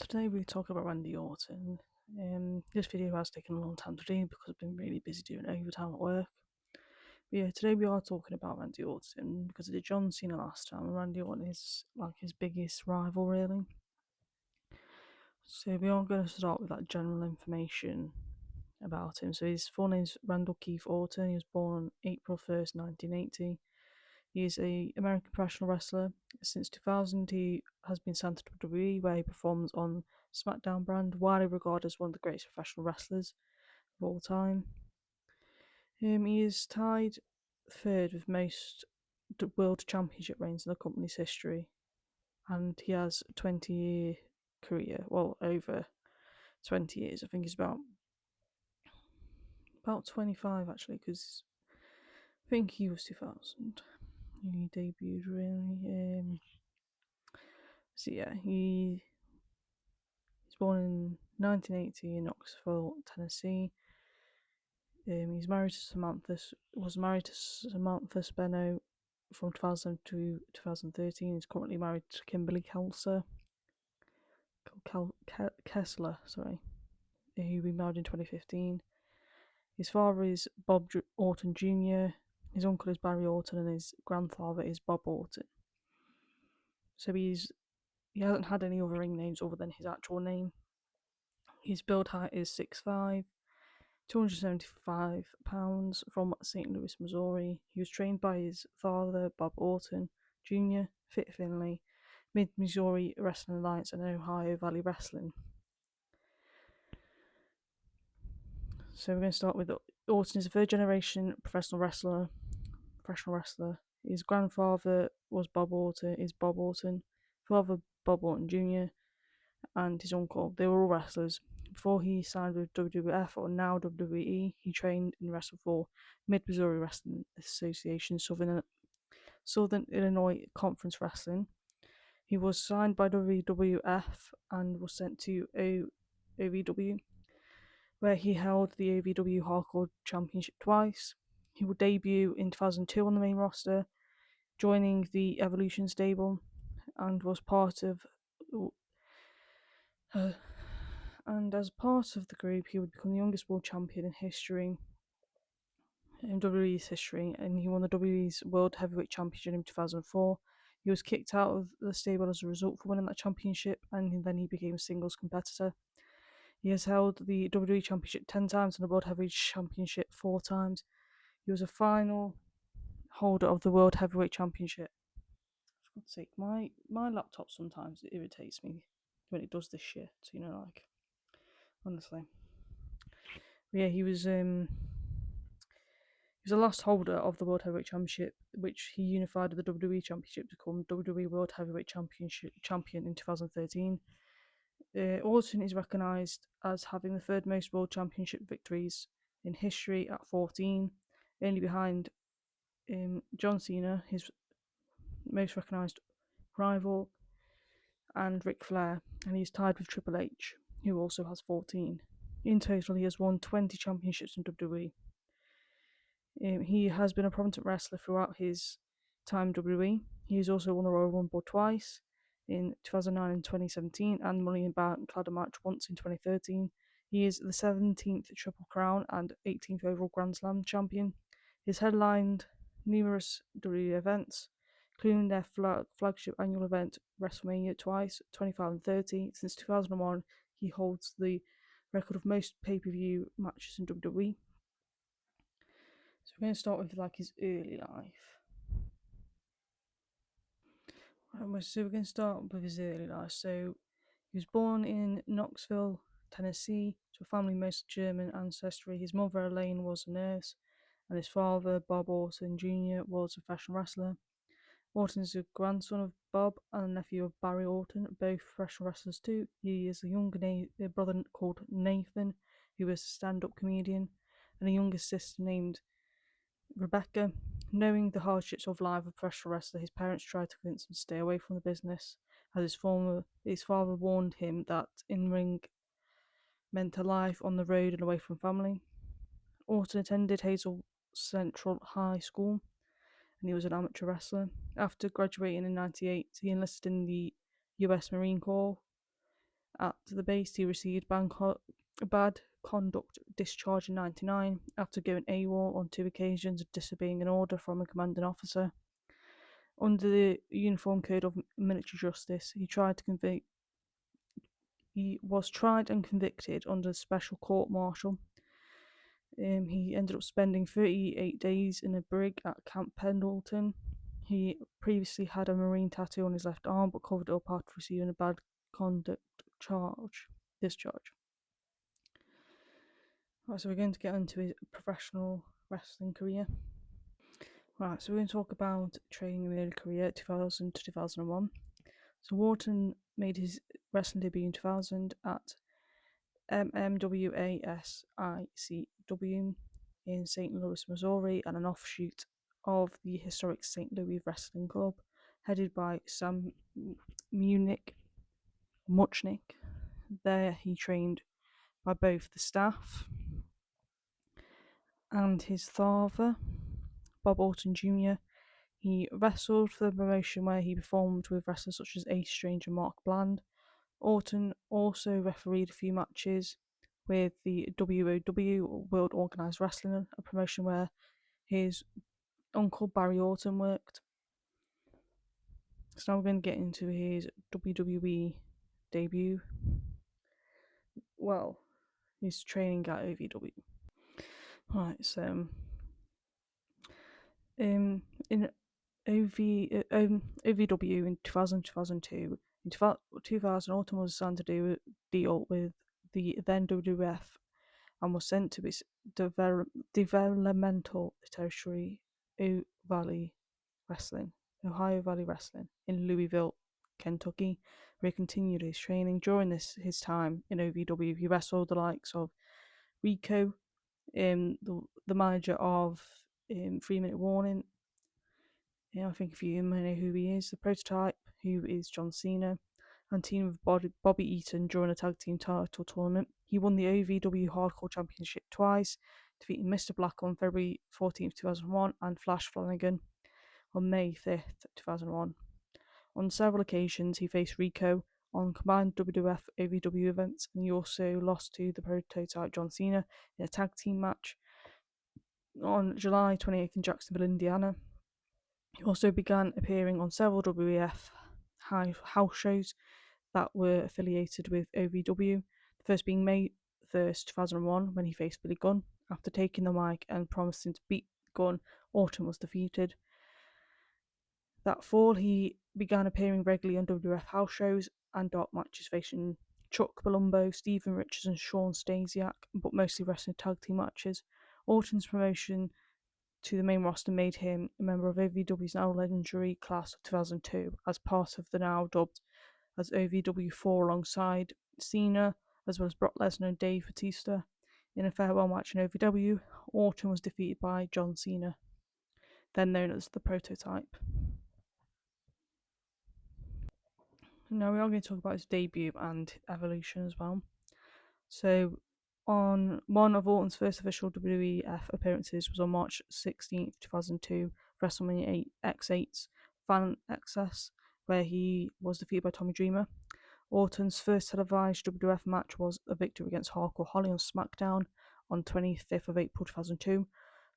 today we talk about Randy Orton. This video has taken a long time to do because I've been really busy doing overtime at work. But yeah, today we are talking about Randy Orton because I did John Cena last time, and Randy Orton is like his biggest rival, really. So we are going to start with like general information about him. So his full name is Randall Keith Orton. He was born on April 1st, 1980. He is an American professional wrestler. Since 2000, he has been signed to WWE, where he performs on SmackDown brand, widely regarded as one of the greatest professional wrestlers of all time. He is tied third with most world championship reigns in the company's history, and he has a 20-year career. Well, over 20 years. I think he's about 25 actually, because I think he was 2000. He debuted really. So yeah, he's born in 1980 in Knoxville, Tennessee. He's married to Samantha. Was married to Samantha Speno from 2000 to 2013. He's currently married to Kimberly Kessler. Sorry, who he married in 2015. His father is Bob Orton Jr. His uncle is Barry Orton, and his grandfather is Bob Orton. So he hasn't had any other ring names other than his actual name. His build height is 6'5", 275 pounds, from St. Louis, Missouri. He was trained by his father, Bob Orton Jr., Fit Finley, Mid Missouri Wrestling Alliance, and Ohio Valley Wrestling. So we're going to start with Orton is a third generation professional wrestler. His grandfather was Bob Orton, father Bob Orton Jr., and his uncle. They were all wrestlers. Before he signed with WWF, or now WWE, he trained and wrestled for Mid Missouri Wrestling Association, Southern Illinois Conference Wrestling. He was signed by WWF and was sent to OVW, where he held the OVW Hardcore Championship twice. He would debut in 2002 on the main roster, joining the Evolution stable, and was part of. And as part of the group, he would become the youngest world champion in history, in WWE's history, and he won the WWE's World Heavyweight Championship in 2004. He was kicked out of the stable as a result for winning that championship, and then he became a singles competitor. He has held the WWE Championship 10 times and the World Heavyweight Championship 4 times. He was a final holder of the World Heavyweight Championship. For God's sake, my laptop sometimes it irritates me when it does this shit, like, honestly. But yeah, he was the last holder of the World Heavyweight Championship, which he unified with the WWE Championship to become WWE World Heavyweight Champion in 2013. Orton is recognised as having the third most World Championship victories in history at 14, only behind John Cena, his most recognised rival, and Ric Flair, and he's tied with Triple H, who also has 14. In total, he has won 20 championships in WWE. He has been a prominent wrestler throughout his time in WWE. He has also won the Royal Rumble twice, in 2009 and 2017, and Money in Bank ladder match once in 2013. He is the 17th Triple Crown and 18th overall Grand Slam champion. He's headlined numerous WWE events, including their flagship annual event, WrestleMania, twice, 25 and 30. Since 2001, he holds the record of most pay-per-view matches in WWE. So we're going to start with like his early life. So we're going to start with his early life. So he was born in Knoxville, Tennessee, to a family mostly German ancestry. His mother, Elaine, was a nurse, and his father, Bob Orton Jr., was a professional wrestler. Orton is a grandson of Bob and a nephew of Barry Orton, both professional wrestlers too. He is a younger brother called Nathan, who is a stand-up comedian, and a younger sister named Rebecca. Knowing the hardships of life of a professional wrestler, his parents tried to convince him to stay away from the business, as his father warned him that in-ring meant a life on the road and away from family. Orton attended Hazel Central High School, and he was an amateur wrestler. After graduating in 1998, he enlisted in the US Marine Corps, At the base, he received bad conduct discharge in '99 after going AWOL on 2 occasions and disobeying an order from a commanding officer. Under the Uniform Code of Military Justice, he was tried and convicted under special court-martial. He ended up spending 38 days in a brig at Camp Pendleton. He previously had a Marine tattoo on his left arm, but covered it up after receiving a bad conduct discharge. Right, so we're going to get into his professional wrestling career. Right, so we're going to talk about training in the early career, 2000 to 2001. So Orton made his wrestling debut in 2000 at MMWASICW in St. Louis, Missouri, and an offshoot of the historic St. Louis Wrestling Club, headed by Sam Muchnick. There he trained by both the staff and his father, Bob Orton Jr. He wrestled for the promotion where he performed with wrestlers such as Ace Strange and Mark Bland. Orton also refereed a few matches with the WOW, World Organized Wrestling, a promotion where his uncle Barry Orton worked. So now we're going to get into his WWE debut. Well, his training at OVW. Right, so in OVW in 2002. In 2000, Orton was signed to do a deal with the then WWF and was sent to its developmental territory, Ohio Valley Wrestling in Louisville, Kentucky, where he continued his training. During his time in OVW, he wrestled the likes of Rico, the manager of 3 Minute Warning. I think if you may know who he is, the Prototype, who is John Cena, and teamed with Bobby Eaton during a tag team title tournament. He won the OVW Hardcore Championship twice, defeating Mr. Black on February 14th, 2001, and Flash Flanagan on May 5th, 2001. On several occasions, he faced Rico on combined WWF OVW events, and he also lost to the Prototype John Cena in a tag team match on July 28th in Jacksonville, Indiana. He also began appearing on several WWF house shows that were affiliated with OVW, the first being May 1st, 2001, when he faced Billy Gunn. After taking the mic and promising to beat Gunn, Orton was defeated. That fall, he began appearing regularly on WWF house shows and dark matches, facing Chuck Palumbo, Steven Richards, and Sean Stasiak, but mostly wrestling tag team matches. Orton's promotion to the main roster made him a member of OVW's now legendary class of 2002 as part of the now dubbed as OVW4 alongside Cena, as well as Brock Lesnar and Dave Bautista. In a farewell match in OVW, Orton was defeated by John Cena, then known as the Prototype. Now we are going to talk about his debut and evolution as well. So, on one of Orton's first official WWF appearances was on March 16th, 2002, WrestleMania X8's Fan Access, where he was defeated by Tommy Dreamer. Orton's first televised WWF match was a victory against Hardcore Holly on SmackDown on 25th of April 2002.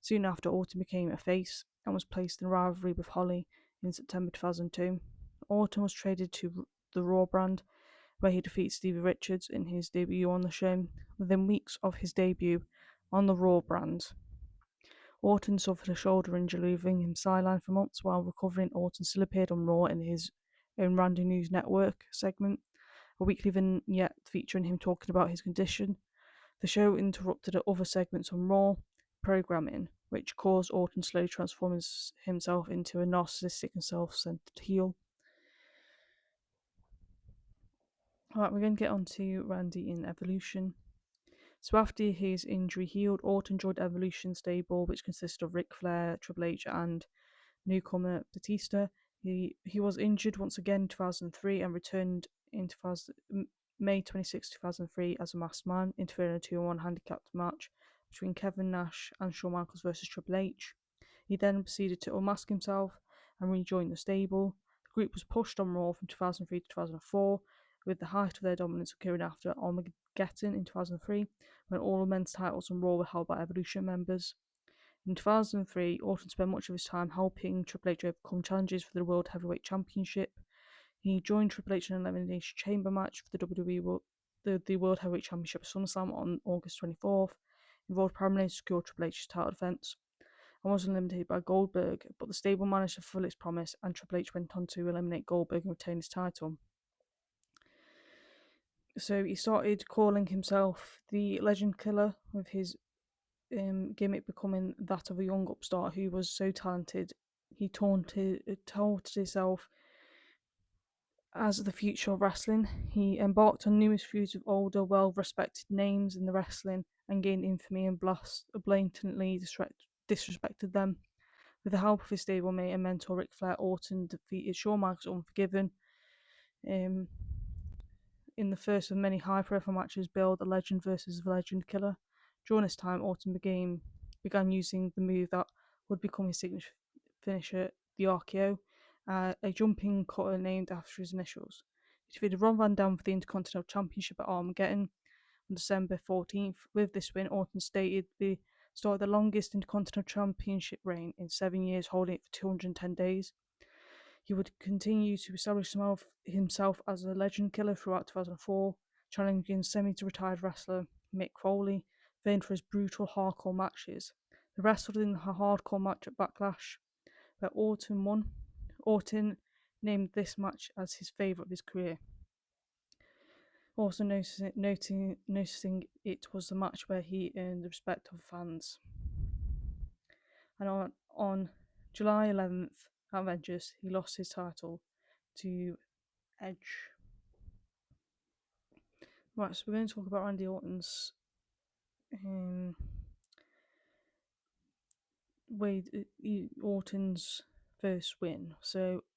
Soon after, Orton became a face and was placed in rivalry with Holly in September 2002. Orton was traded to the Raw brand, where he defeated Stevie Richards in his debut on the show. Within weeks of his debut on the Raw brand, Orton suffered a shoulder injury, leaving him sidelined for months. While recovering, Orton still appeared on Raw in his own Randy News Network segment, a weekly vignette featuring him talking about his condition. The show interrupted other segments on Raw programming, which caused Orton to slowly transform himself into a narcissistic and self-centered heel. Alright, we're going to get on to Randy in Evolution. So after his injury healed, Orton joined Evolution stable, which consisted of Ric Flair, Triple H, and newcomer Batista. He was injured once again in 2003 and returned in May 26, 2003 as a masked man, interfering in a 2-on-1 handicapped match between Kevin Nash and Shawn Michaels versus Triple H. He then proceeded to unmask himself and rejoin the stable. The group was pushed on Raw from 2003 to 2004, with the height of their dominance occurring after Armageddon in 2003, when all men's titles on Raw were held by Evolution members. In 2003, Orton spent much of his time helping Triple H overcome challenges for the World Heavyweight Championship. He joined Triple H in an Elimination Chamber match for the the World Heavyweight Championship at SummerSlam on August 24th, involved primarily to secure Triple H's title defense, and was eliminated by Goldberg, but the stable managed to fulfill its promise, and Triple H went on to eliminate Goldberg and retain his title. So he started calling himself the Legend Killer, with his gimmick becoming that of a young upstart who was so talented. He taunted himself as the future of wrestling. He embarked on numerous feuds with older, well-respected names in the wrestling and gained infamy and blatantly disrespected them. With the help of his stablemate and mentor Ric Flair, Orton defeated Shawn Michaels Unforgiven in the first of many high-profile matches billed a Legend versus the Legend Killer. During this time, Orton began using the move that would become his signature finisher, the RKO, a jumping cutter named after his initials. He defeated Ron Van Dam for the Intercontinental Championship at Armageddon on December 14th. With this win, Orton started the longest Intercontinental Championship reign in 7 years, holding it for 210 days. He would continue to establish himself as a Legend Killer throughout 2004, challenging semi-retired wrestler Mick Foley, famed for his brutal hardcore matches. He wrestled in a hardcore match at Backlash, where Orton won. Orton named this match as his favourite of his career. Also noticing it was the match where he earned the respect of fans. And on July 11th at Vengeance, he lost his title to Edge. Right, so we're going to talk about Randy Orton's Orton's first win,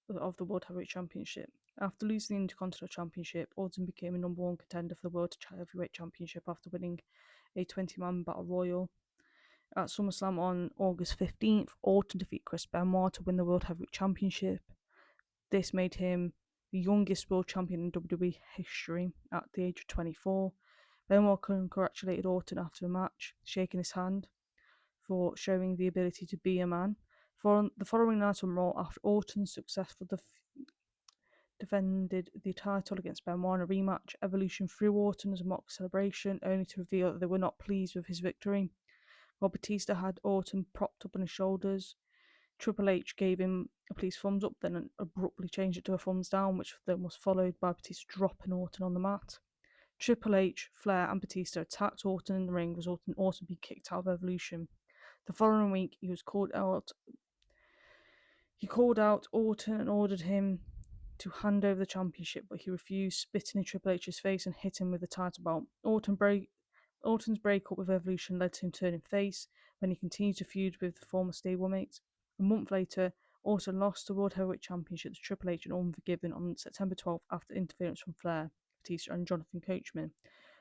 of the World Heavyweight Championship. After losing the Intercontinental Championship, Orton became a number one contender for the World Heavyweight Championship after winning a 20-man Battle Royal. At SummerSlam on August 15th, Orton defeated Chris Benoit to win the World Heavyweight Championship. This made him the youngest world champion in WWE history at the age of 24. Benoit congratulated Orton after the match, shaking his hand for showing the ability to be a man. For the following night on Raw, after Orton successfully defended the title against Benoit in a rematch, Evolution threw Orton as a mock celebration, only to reveal that they were not pleased with his victory. While Batista had Orton propped up on his shoulders, Triple H gave him a please thumbs up, then abruptly changed it to a thumbs down, which then was followed by Batista dropping Orton on the mat. Triple H, Flair, and Batista attacked Orton in the ring, resulting in Orton being kicked out of Evolution. The following week, he called out Orton and ordered him to hand over the championship, but he refused, spitting in Triple H's face and hit him with the title belt. Orton's breakup with Evolution led to him turning face when he continued to feud with the former stablemates. A month later, Orton lost the World Heavyweight Championship to Triple H and Unforgiven on September 12th after interference from Flair, Batista, and Jonathan Coachman.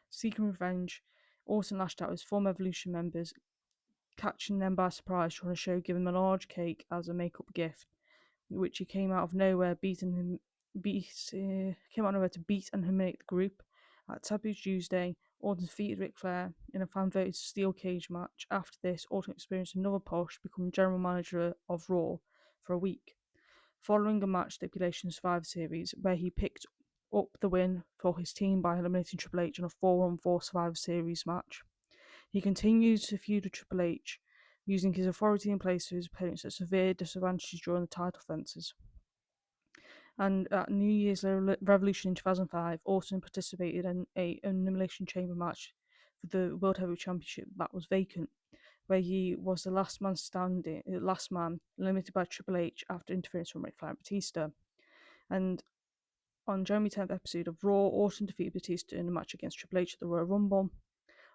Seeking revenge, Orton lashed out at his former Evolution members, catching them by surprise during a show, giving them a large cake as a make-up gift, which he came out of nowhere to beat and humiliate the group. At Taboo Tuesday, Orton defeated Ric Flair in a fan-voted steel cage match. After this, Orton experienced another push, becoming general manager of Raw for a week. Following a match stipulation Survivor Series, where he picked up the win for his team by eliminating Triple H in a 4-on-4 Survivor Series match. He continued to feud with Triple H, using his authority in place to his opponents at severe disadvantages during the title fences. And at New Year's Revolution in 2005, Orton participated in an Elimination Chamber match for the World Heavyweight Championship that was vacant, where he was the last man limited by Triple H after interference from Ric Flair and Batista. And on January 10th episode of Raw, Orton defeated Batista in a match against Triple H at the Royal Rumble.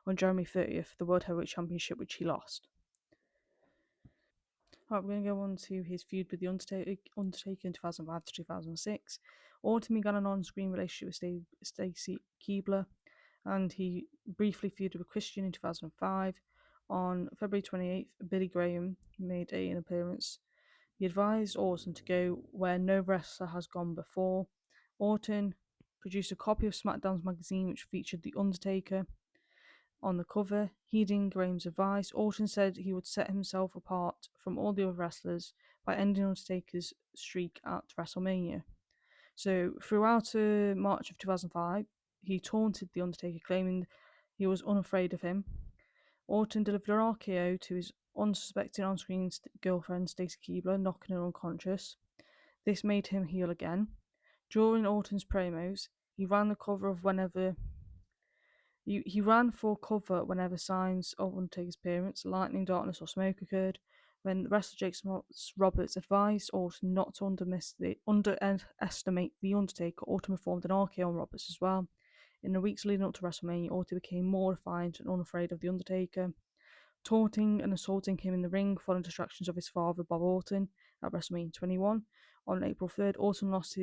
On January 30th, the World Heavyweight Championship, which he lost. Right, we're going to go on to his feud with The Undertaker in 2005 to 2006. Orton began an on-screen relationship with Stacy Keibler, and he briefly feuded with Christian in 2005. On February 28th, Billy Graham made an appearance. He advised Orton to go where no wrestler has gone before. Orton produced a copy of SmackDown's magazine which featured The Undertaker on the cover. Heeding Graham's advice, Orton said he would set himself apart from all the other wrestlers by ending Undertaker's streak at WrestleMania. So throughout March of 2005, he taunted The Undertaker, claiming he was unafraid of him. Orton delivered an RKO to his unsuspecting on-screen girlfriend Stacy Keibler, knocking her unconscious. This made him heel again. During Orton's promos, he ran for cover whenever signs of Undertaker's appearance, lightning, darkness, or smoke occurred. When wrestler Jake Roberts advised Orton not to underestimate The Undertaker, Orton performed an RKO on Roberts as well. In the weeks leading up to WrestleMania, Orton became more defiant and unafraid of The Undertaker, taunting and assaulting him in the ring following distractions of his father, Bob Orton, at WrestleMania 21. On April 3rd, Orton lost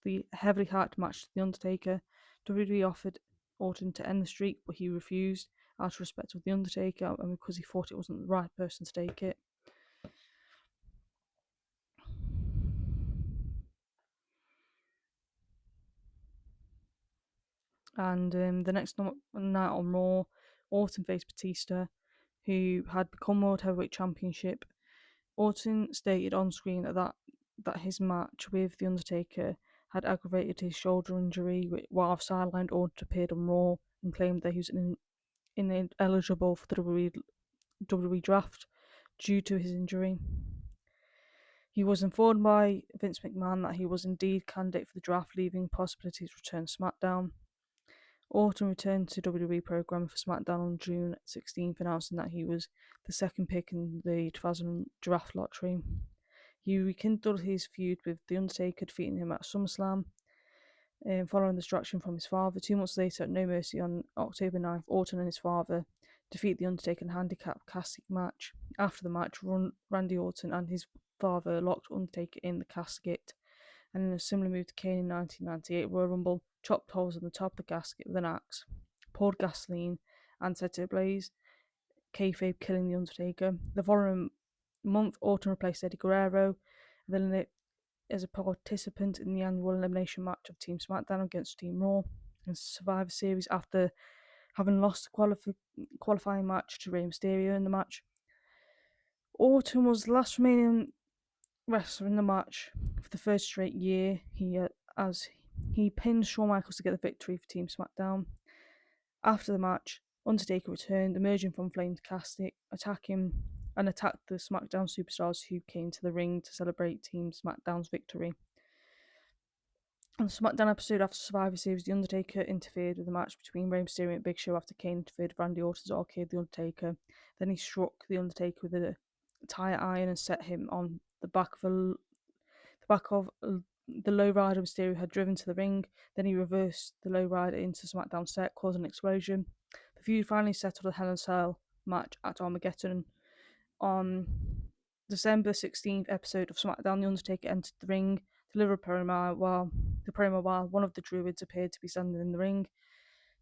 the heavily hyped match to The Undertaker. WWE offered Orton to end the streak, but he refused out of respect of The Undertaker and because he thought it wasn't the right person to take it. And the next night on Raw, Orton faced Batista, who had become World Heavyweight Championship. Orton stated on screen that his match with The Undertaker had aggravated his shoulder injury, while sidelined Orton appeared on Raw and claimed that he was ineligible for the WWE draft due to his injury. He was informed by Vince McMahon that he was indeed candidate for the draft, leaving possibilities to return to SmackDown. Orton returned to WWE programming for SmackDown on June 16th, announcing that he was the second pick in the 2000 draft lottery. He rekindled his feud with The Undertaker, defeating him at SummerSlam. Following the distraction from his father, 2 months later at No Mercy on October 9th, Orton and his father defeat The Undertaker in a handicap casket match. After the match, Randy Orton and his father locked Undertaker in the casket, and in a similar move to Kane in 1998 Royal Rumble, chopped holes in the top of the casket with an axe, poured gasoline, and set it ablaze, kayfabe killing The Undertaker. The following month, Orton replaced Eddie Guerrero as a participant in the annual elimination match of Team SmackDown against Team Raw in Survivor Series after having lost the qualifying match to Rey Mysterio in the match. Orton was the last remaining wrestler in the match for the third straight year. He pinned Shawn Michaels to get the victory for Team SmackDown. After the match, Undertaker returned, emerging from flamed casket, attacked the SmackDown superstars who came to the ring to celebrate Team SmackDown's victory. On the SmackDown episode after Survivor Series, The Undertaker interfered with the match between Rey Mysterio and Big Show after Kane interfered with Randy Orton's RKO The Undertaker. Then he struck The Undertaker with a tire iron and set him on the back of the lowrider Mysterio had driven to the ring. Then he reversed the lowrider into SmackDown set, causing an explosion. The feud finally settled a Hell in a Cell match at Armageddon. On December 16th episode of SmackDown, The Undertaker entered the ring, delivered a promo while one of the Druids appeared to be standing in the ring.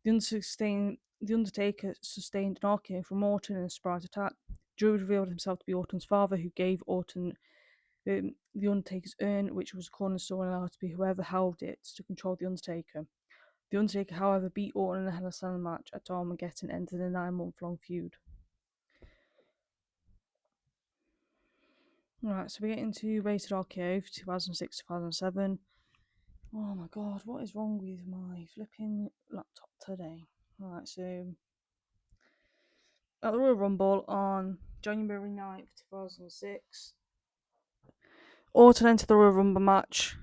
The Undertaker sustained an RKO from Orton in a surprise attack. Druid revealed himself to be Orton's father, who gave Orton the Undertaker's urn, which was a cornerstone, allowed to be whoever held it to control The Undertaker. The Undertaker, however, beat Orton in a Hell in a Cell match at Armageddon, ending a 9-month-long feud. Right, so we get into Rated RKO for 2006-2007. Oh my god, what is wrong with my flipping laptop today? Right, so at the Royal Rumble on January 9th, 2006, Orton entered the Royal Rumble match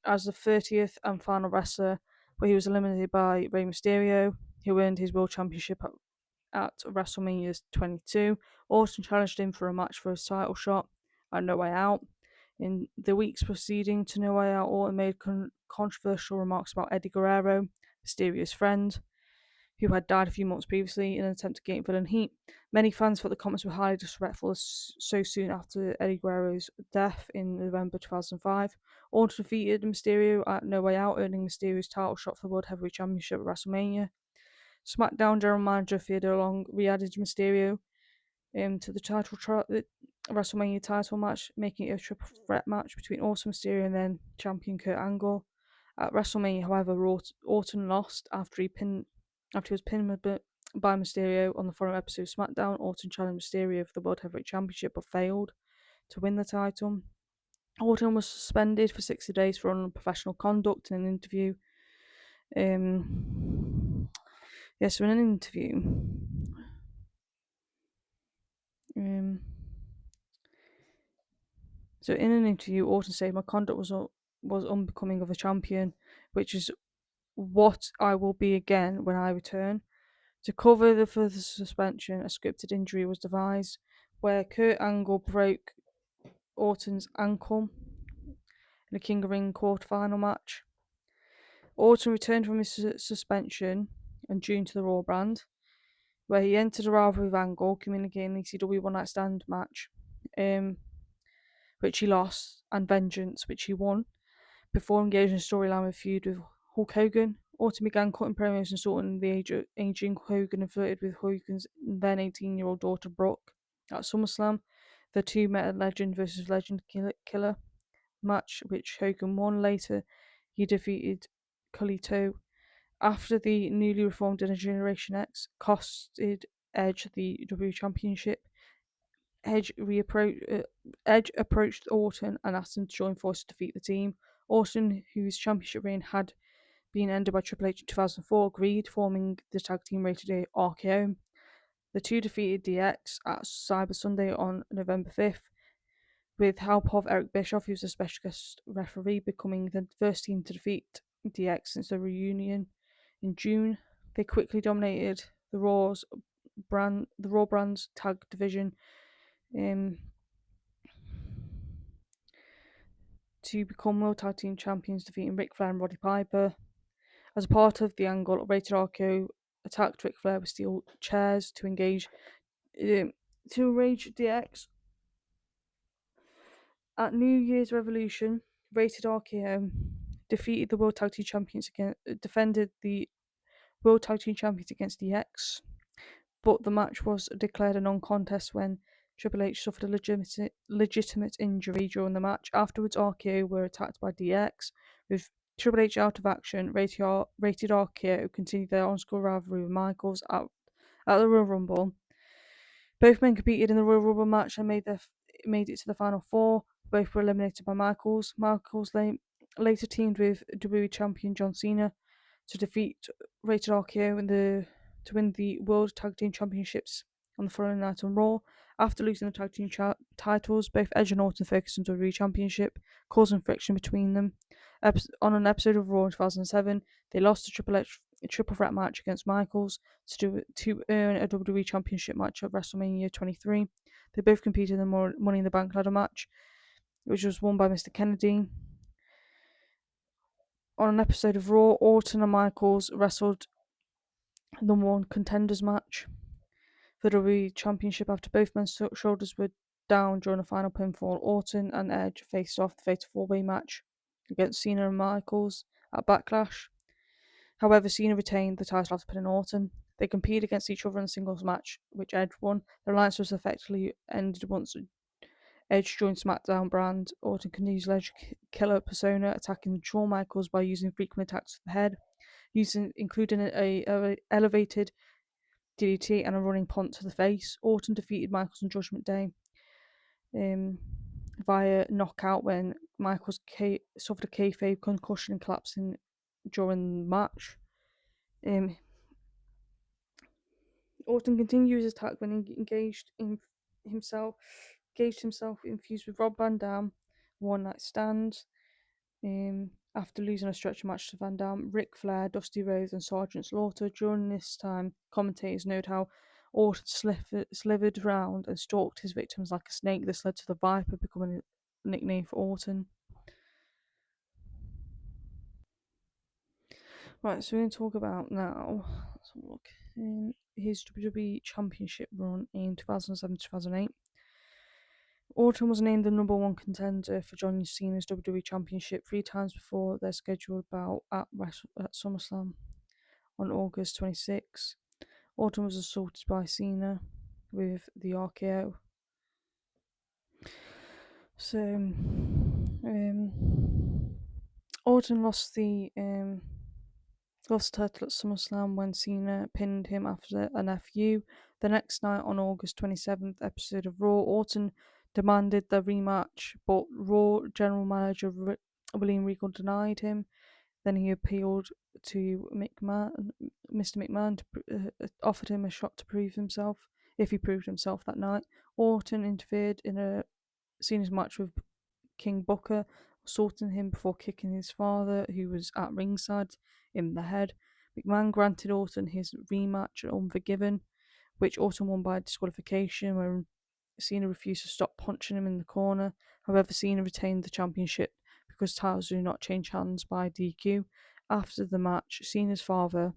as the 30th and final wrestler, where he was eliminated by Rey Mysterio, who earned his World Championship at WrestleMania 22. Orton challenged him for a match for his title shot at No Way Out. In the weeks preceding to No Way Out, Orton made controversial remarks about Eddie Guerrero, Mysterio's friend, who had died a few months previously in an attempt to gain villain heat. Many fans thought the comments were highly disrespectful so soon after Eddie Guerrero's death in November 2005. Orton defeated Mysterio at No Way Out, earning Mysterio's title shot for the World Heavyweight Championship at WrestleMania. SmackDown General Manager Theodore Long re-added Mysterio to the WrestleMania title match, making it a triple threat match between Orton, Mysterio, and then champion Kurt Angle. At WrestleMania, however, Orton lost after he was pinned by Mysterio on the following episode of SmackDown. Orton challenged Mysterio for the World Heavyweight Championship but failed to win the title. Orton was suspended for 60 days for unprofessional conduct in an interview. So in an interview, Orton said, "My conduct was unbecoming of a champion, which is what I will be again when I return." To cover the further suspension, a scripted injury was devised, where Kurt Angle broke Orton's ankle in a King of Ring quarterfinal match. Orton returned from his suspension in June to the Raw brand, where he entered a rivalry with Angle, communicating the ECW One Night Stand match, which he lost, and Vengeance, which he won, before engaging in a storyline with feud with Hulk Hogan. Orton began cutting promos and insulting the aging Hogan and flirted with Hogan's then 18-year-old daughter Brooke. At SummerSlam, the two met a Legend versus Legend killer match, which Hogan won. Later, he defeated Carlito. After the newly reformed Generation X costed Edge the WWE Championship, Edge approached Orton and asked him to join forces to defeat the team. Orton, whose championship reign had been ended by Triple H in 2004, agreed, forming the tag team rated RKOing. The two defeated DX at Cyber Sunday on November 5th, with help of Eric Bischoff, who was a special guest referee, becoming the first team to defeat DX since the reunion in June. They quickly dominated the Raw brand's tag division to become World Tag Team Champions, defeating Ric Flair and Roddy Piper. As a part of the angle, Rated RKO attacked Ric Flair with steel chairs to enrage DX. At New Year's Revolution, Rated RKO defeated the World Tag Team Champions defended the World Tag Team Champions against DX, but the match was declared a non-contest when Triple H suffered a legitimate injury during the match. Afterwards, RKO were attacked by DX. With Triple H out of action, Rated RKO continued their on-screen rivalry with Michaels at the Royal Rumble. Both men competed in the Royal Rumble match and made it to the Final Four. Both were eliminated by Michaels. Michaels later teamed with WWE Champion John Cena to defeat Rated RKO to win the World Tag Team Championships on the following night on Raw. After losing the tag team titles, both Edge and Orton focused on the WWE Championship, causing friction between them. On an episode of Raw in 2007, they lost a triple threat match against Michaels to earn a WWE Championship match at WrestleMania 23. They both competed in the Money in the Bank ladder match, which was won by Mr. Kennedy. On an episode of Raw, Orton and Michaels wrestled the one contenders match for the WWE Championship after both men's shoulders were down during the final pinfall. Orton and Edge faced off the fatal four-way match against Cena and Michaels at Backlash. However, Cena retained the title after pinning Orton. They competed against each other in a singles match, which Edge won. The alliance was effectively ended once Edge joined SmackDown brand. Orton continues his Edge killer persona, attacking Shawn Michaels by using frequent attacks to the head, including a elevated DDT and a running punt to the face. Orton defeated Michaels on Judgment Day via knockout when Michaels suffered a kayfabe concussion and collapsing during the match. Orton continued his attack when he engaged himself infused with Rob Van Dam, One Night Stand. After losing a stretcher match to Van Dam, Ric Flair, Dusty Rhodes, and Sergeant Slaughter. During this time, commentators noted how Orton slithered around and stalked his victims like a snake. This led to the Viper becoming a nickname for Orton. Right, so we're going to talk about now. Let's have a look. His WWE Championship run in 2007-2008. Orton was named the number one contender for John Cena's WWE Championship 3 times before their scheduled bout at SummerSlam on August 26. Orton was assaulted by Cena with the RKO. So, Orton lost the title at SummerSlam when Cena pinned him after an FU. The next night on August 27th episode of Raw, Orton demanded the rematch, but Raw general manager William Regal denied him. Then he appealed to Mr. McMahon, offered him a shot to prove himself if he proved himself that night. Orton interfered in a Cena's match with King Booker, assaulting him before kicking his father, who was at ringside, in the head. McMahon granted Orton his rematch at Unforgiven, which Orton won by disqualification when Cena refused to stop punching him in the corner. However, Cena retained the championship because titles do not change hands by DQ. After the match, Cena's father,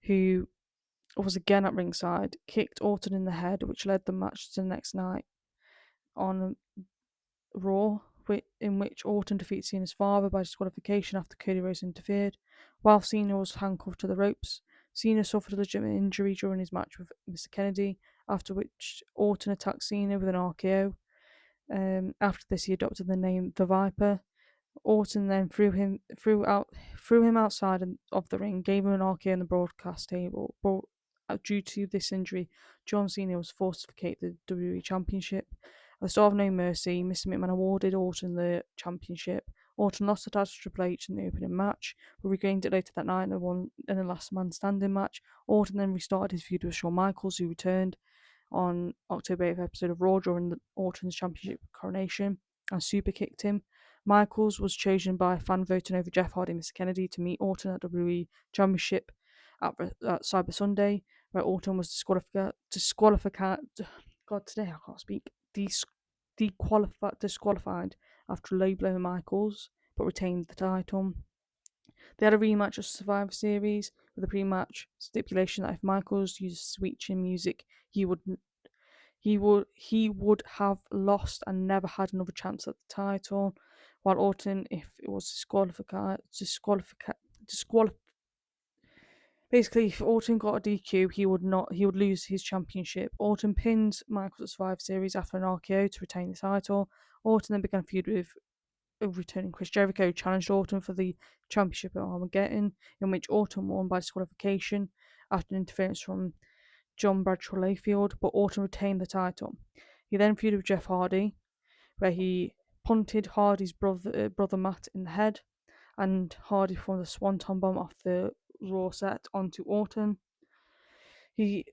who was again at ringside, kicked Orton in the head, which led the match to the next night on Raw, in which Orton defeats Cena's father by disqualification after Cody Rhodes interfered. While Cena was handcuffed to the ropes, Cena suffered a legitimate injury during his match with Mr. Kennedy, after which Orton attacked Cena with an RKO. After this, he adopted the name The Viper. Orton then threw him outside of the ring, gave him an RKO on the broadcast table. But due to this injury, John Cena was forced to vacate the WWE Championship. At the start of No Mercy, Mr. McMahon awarded Orton the championship. Orton lost the title to Triple H in the opening match, but regained it later that night in a last man standing match. Orton then restarted his feud with Shawn Michaels, who returned on October 8th episode of Raw during Orton's championship coronation and super kicked him. Michaels was chosen by fan voting over Jeff Hardy and Mr. Kennedy to meet Orton at WWE Championship at Cyber Sunday, where Orton was God, today I can't speak. Disqualified after low blow Michaels, but retained the title. They had a rematch of Survivor Series with a pre-match stipulation that if Michaels used Sweet Chin music, he would have lost and never had another chance at the title. While Orton, if it was basically, if Orton got a DQ, he would lose his championship. Orton pinned Michaels at Survivor Series after an RKO to retain the title. Orton then began a feud with returning Chris Jericho, challenged Orton for the championship at Armageddon, in which Orton won by disqualification after interference from John Bradshaw Layfield, but Orton retained the title. He then feuded with Jeff Hardy, where he punted Hardy's brother Matt in the head, and Hardy performed a swanton bomb off the Raw set onto Orton. He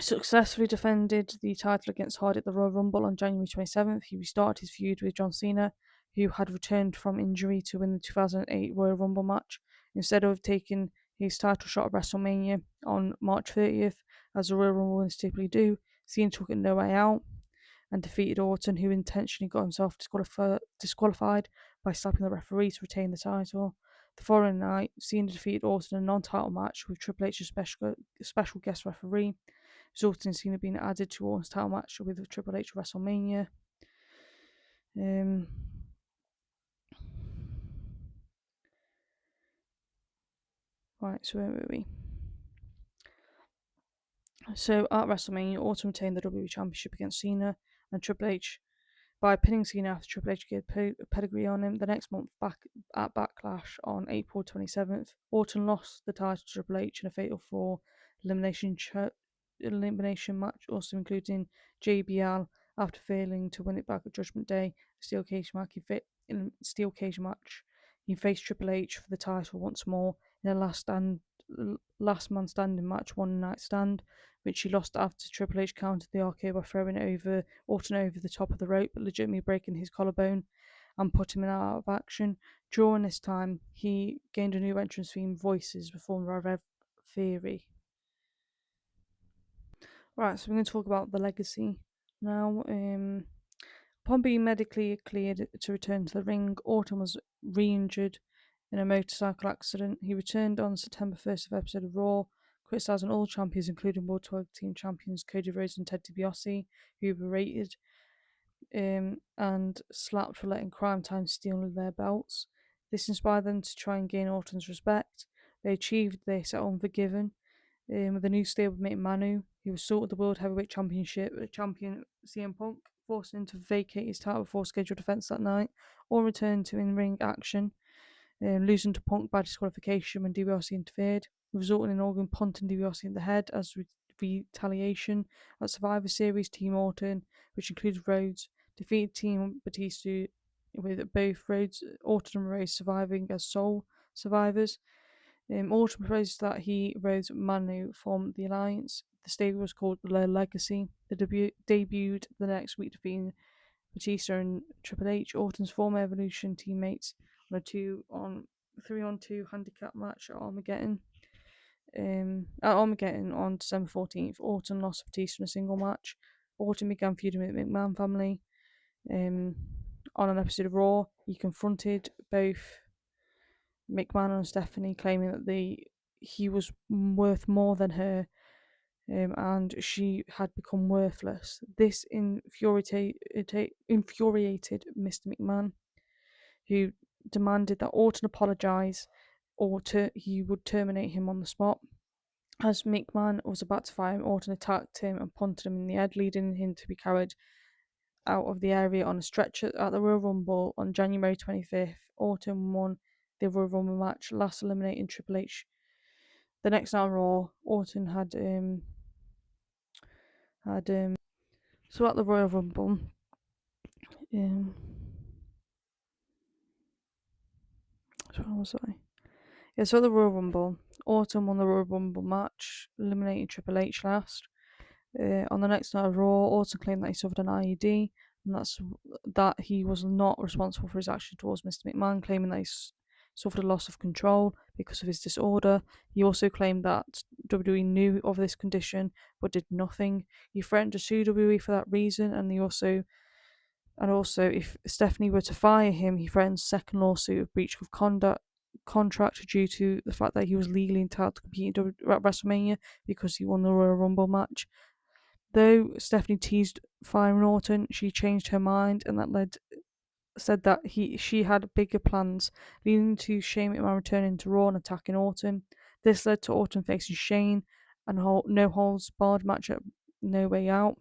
successfully defended the title against Hardy at the Royal Rumble on January 27th. He restarted his feud with John Cena, who had returned from injury to win the 2008 Royal Rumble match. Instead of taking his title shot at WrestleMania on March 30th, as the Royal Rumble winners typically do, Cena took it No Way Out and defeated Orton, who intentionally got himself disqualified by slapping the referee to retain the title. The following night, Cena defeated Orton in a non-title match with Triple H as special guest referee, resulting in Cena being added to Orton's title match with Triple H at WrestleMania. Right, so where were we? So at WrestleMania, Orton retained the WWE Championship against Cena, and Triple H, by pinning Cena after Triple H gave pedigree on him. The next month, back at Backlash on April 27th, Orton lost the title to Triple H in a fatal 4 elimination match, also including JBL after failing to win it back at Judgment Day. Steel cage match, he faced Triple H for the title once more in a last man standing match, one night stand, which he lost after Triple H countered the RKO by throwing Orton over the top of the rope, legitimately breaking his collarbone and putting him out of action. During this time, he gained a new entrance theme, Voices, performed by Rev Theory. Right, so we're going to talk about the legacy now. Upon being medically cleared to return to the ring, Orton was re-injured in a motorcycle accident. He returned on September 1st of episode of Raw, criticising all champions, including World Tag Team Champions Cody Rhodes and Ted DiBiase, who were berated and slapped for letting Crime Time steal their belts. This inspired them to try and gain Orton's respect. They achieved this at Unforgiven with a new stablemate Manu, who assaulted the World Heavyweight Championship champion CM Punk forcing him to vacate his title before scheduled defense that night, or return to in-ring action, losing to Punk by disqualification when DiBiase interfered, resulting in Orton punting DiBiase in the head as retaliation. At Survivor Series, Team Orton, which included Rhodes, defeated Team Batista with both Orton and Rhodes surviving as sole survivors. Orton proposed that he, Rhodes, Manu form the alliance. The stable was called The Legacy. They debuted the next week, defeating Batista and Triple H, Orton's former Evolution teammates, on a 3-on-2 handicap match at Armageddon. On December 14th, Orton lost Batista in a single match. Orton began feuding with the McMahon family. On an episode of Raw, he confronted both McMahon and Stephanie, claiming that he was worth more than her, and she had become worthless. This infuriated Mr. McMahon, who demanded that Orton apologise or he would terminate him on the spot. As McMahon was about to fire him, Orton attacked him and punted him in the head, leading him to be carried out of the area on a stretcher at the Royal Rumble on January 25th. Orton won the Royal Rumble match, last eliminating Triple H. The next night on Raw, Orton had so at the Royal Rumble, so at the Royal Rumble, Orton won the Royal Rumble match, eliminating Triple H last. On the next night of Raw, Orton claimed that he suffered an IED, and that he was not responsible for his action towards Mr. McMahon, claiming that he suffered a loss of control because of his disorder. He also claimed that WWE knew of this condition but did nothing. He threatened to sue WWE for that reason, and also if Stephanie were to fire him, he threatened a second lawsuit of breach of contract due to the fact that he was legally entitled to compete at WrestleMania because he won the Royal Rumble match. Though Stephanie teased firing Orton, she changed her mind, and that said that she had bigger plans, leading to Shane McMahon returning to Raw and attacking Orton. This led to Orton facing Shane and no holds barred match at No Way Out.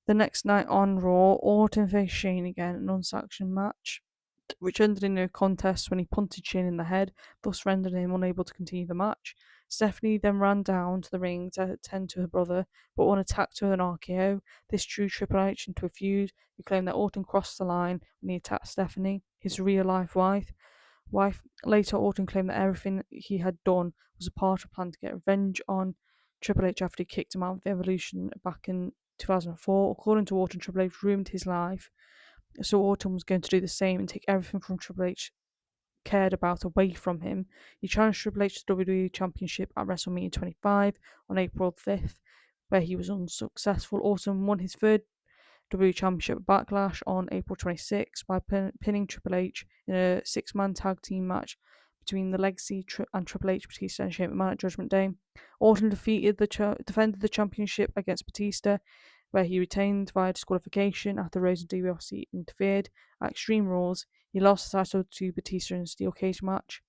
The next night on Raw, Orton faced Shane again in an unsanctioned match, which ended in no contest when he punted Shane in the head, thus rendering him unable to continue the match. Stephanie then ran down to the ring to attend to her brother, but when attacked with an RKO, this drew Triple H into a feud. He claimed that Orton crossed the line when he attacked Stephanie, his real-life wife. Later, Orton claimed that everything he had done was a part of a plan to get revenge on Triple H after he kicked him out of the Evolution back in 2004. According to Orton, Triple H ruined his life, so Orton was going to do the same and take everything from Triple H cared about away from him. He challenged Triple H to the WWE Championship at WrestleMania 25 on April 5th, where he was unsuccessful. Orton won his third WWE Championship at Backlash on April 26th by pinning Triple H in a 6-man tag team match between the Legacy and Triple H, Batista, and Shane McMahon at Judgment Day. Orton defended the championship against Batista, where he retained via disqualification after Rhodes and DiBiase interfered. At Extreme Rules, he lost the title to Batista in a steel cage match.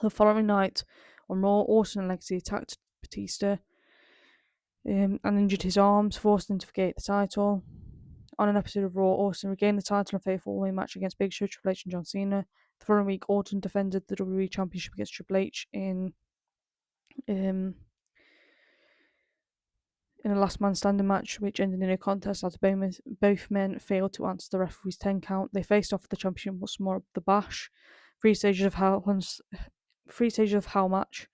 The following night on Raw, Orton and Legacy attacked Batista and injured his arms, forcing him to vacate the title. On an episode of Raw, Orton regained the title in a fatal four-way match against Big Show, Triple H, and John Cena. The following week, Orton defended the WWE Championship against Triple H in a last man standing match, which ended in a contest as both men failed to answer the referee's 10 count. They faced off for the championship once more at the Bash. Three stages of Hell match,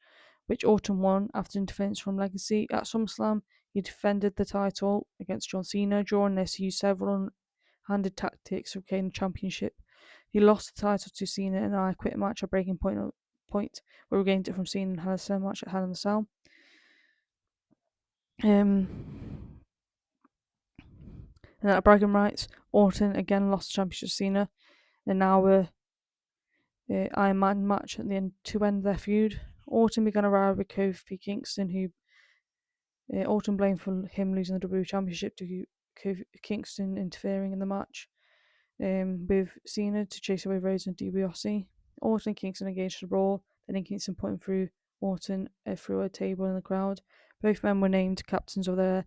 which Orton won after interference from Legacy. At SummerSlam, he defended the title against John Cena. During this, he used several handed tactics to regain the championship. He lost the title to Cena in an I Quit match at Breaking Point, where he regained it from Cena in a Hell in a Cell match at Hell in a Cell. And at bragging rights, Orton again lost the championship to Cena, and now Iron Man match at the end to end their feud. Orton began a row with Kofi Kingston, who Orton blamed for him losing the WWE Championship to Kofi Kingston interfering in the match with Cena to chase away Rhodes and DiBiase. Orton and Kingston engaged the brawl, then Kingston put him through Orton through a table in the crowd. Both men were named captains of their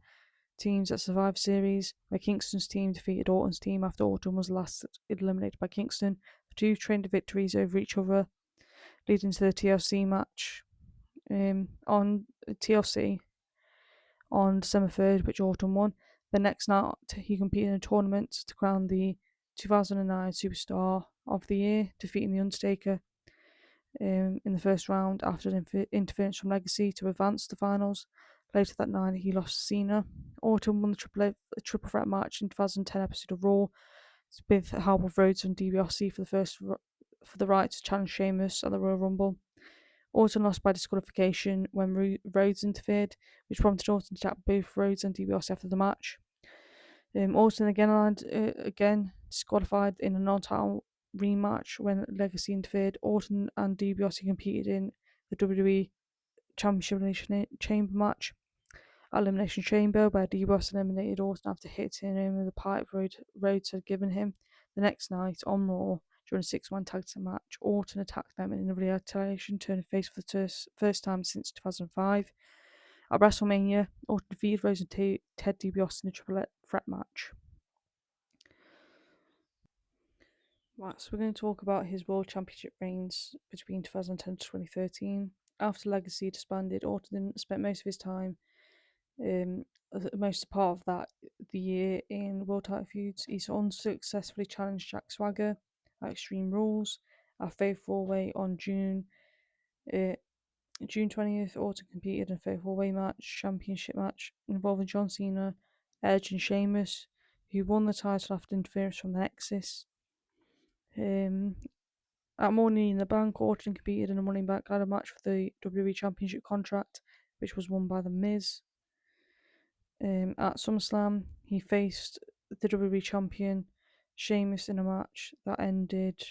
teams at Survivor Series, where Kingston's team defeated Orton's team after Orton was last eliminated by Kingston. The two trained victories over each other, leading to the TLC match. On TLC on December 3rd, which Orton won. The next night, he competed in a tournament to crown the 2009 Superstar of the Year, defeating The Undertaker in the first round after an interference from Legacy to advance to the finals. Later that night, he lost to Cena. Orton won the triple threat match in 2010 episode of Raw with the help of Rhodes and DiBiase for the right to challenge Sheamus at the Royal Rumble. Orton lost by disqualification when Rhodes interfered, which prompted Orton to attack both Rhodes and DiBiase after the match. Orton again disqualified in a non-title rematch when Legacy interfered. Orton and DiBiase competed in the WWE Championship Elimination Chamber match at Elimination Chamber, where DiBiase eliminated Orton after hitting him with a pipe Rhodes had given him. The next night on Raw, during a 6-man tag team match, Orton attacked them in a retaliation, turning face for the first time since 2005. At WrestleMania, Orton defeated Rhodes and Ted DiBiase in a triple threat match. Right, so we're going to talk about his World Championship reigns between 2010 to 2013. After Legacy disbanded, Orton spent most of his time, most part of the year in World Title feuds. He's unsuccessfully challenged Jack Swagger at Extreme Rules. At Fatal 4-Way on June 20th, Orton competed in a Fatal 4-Way championship match involving John Cena, Edge, and Sheamus, who won the title after interference from the Nexus. At Money in the Bank, Orton competed in a Money in the Bank ladder match for the WWE Championship contract, which was won by The Miz. At SummerSlam, he faced the WWE Champion Sheamus in a match that ended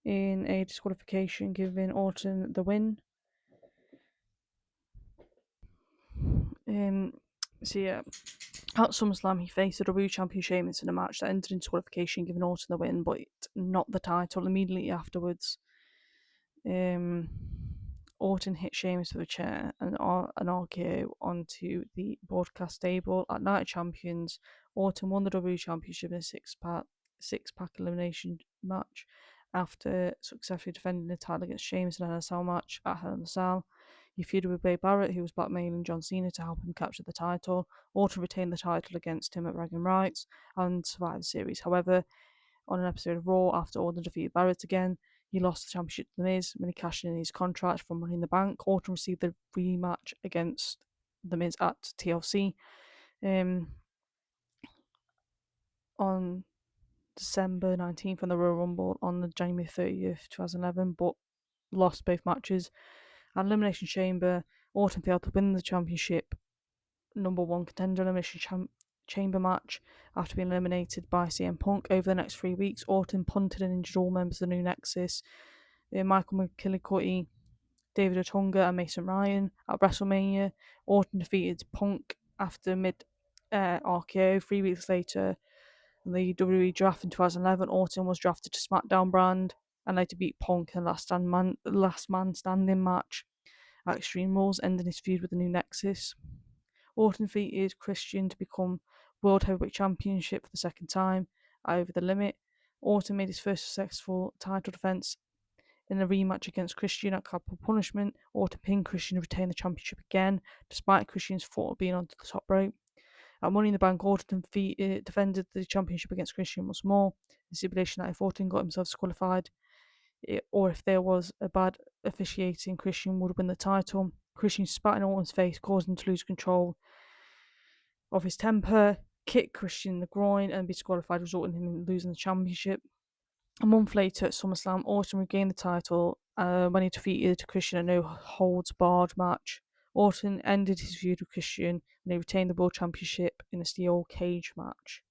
in a disqualification, giving Orton the win. At SummerSlam, he faced the WWE Champion Sheamus in a match that ended in disqualification, giving Orton the win, but not the title. Immediately afterwards, Orton hit Sheamus with a chair and an RKO onto the broadcast table. At Night of Champions, Orton won the WWE Championship in a six-pack elimination match after successfully defending the title against Sheamus in an NSL match at Hell in a Cell. He feuded with Wade Barrett, who was blackmailing John Cena to help him capture the title. Orton retained the title against him at Bragging Rights and Survivor Series. However, on an episode of Raw, after Orton defeated Barrett again, he lost the championship to The Miz when he cashed in his contract from Money in the Bank. Orton received the rematch against The Miz at TLC on December 19th on the Royal Rumble on the January 30th, 2011, but lost both matches. At Elimination Chamber, Orton failed to win the championship number one contender Elimination Chamber match after being eliminated by CM Punk. Over the next 3 weeks, Orton punted and injured all members of the New Nexus, Michael McKillicuddy, David Otunga, and Mason Ryan. At WrestleMania, Orton defeated Punk after mid RKO. 3 weeks later, in the WWE draft in 2011, Orton was drafted to SmackDown brand and later beat Punk in the last man standing match at Extreme Rules, ending his feud with the New Nexus. Orton defeated Christian to become World Heavyweight Championship for the second time at Over the Limit. Orton made his first successful title defense in a rematch against Christian at Capital Punishment. Orton pinned Christian to retain the championship again, despite Christian's foot being onto the top rope. At Money in the Bank, Orton defended the championship against Christian once more. The stipulation that if Orton got himself disqualified, or if there was a bad officiating, Christian would win the title. Christian spat in Orton's face, causing him to lose control of his temper, kick Christian in the groin, and be disqualified, resulting in him losing the championship. A month later at SummerSlam, Orton regained the title when he defeated Christian in a no-holds-barred match. Orton ended his feud with Christian when he retained the World Championship in a steel cage match.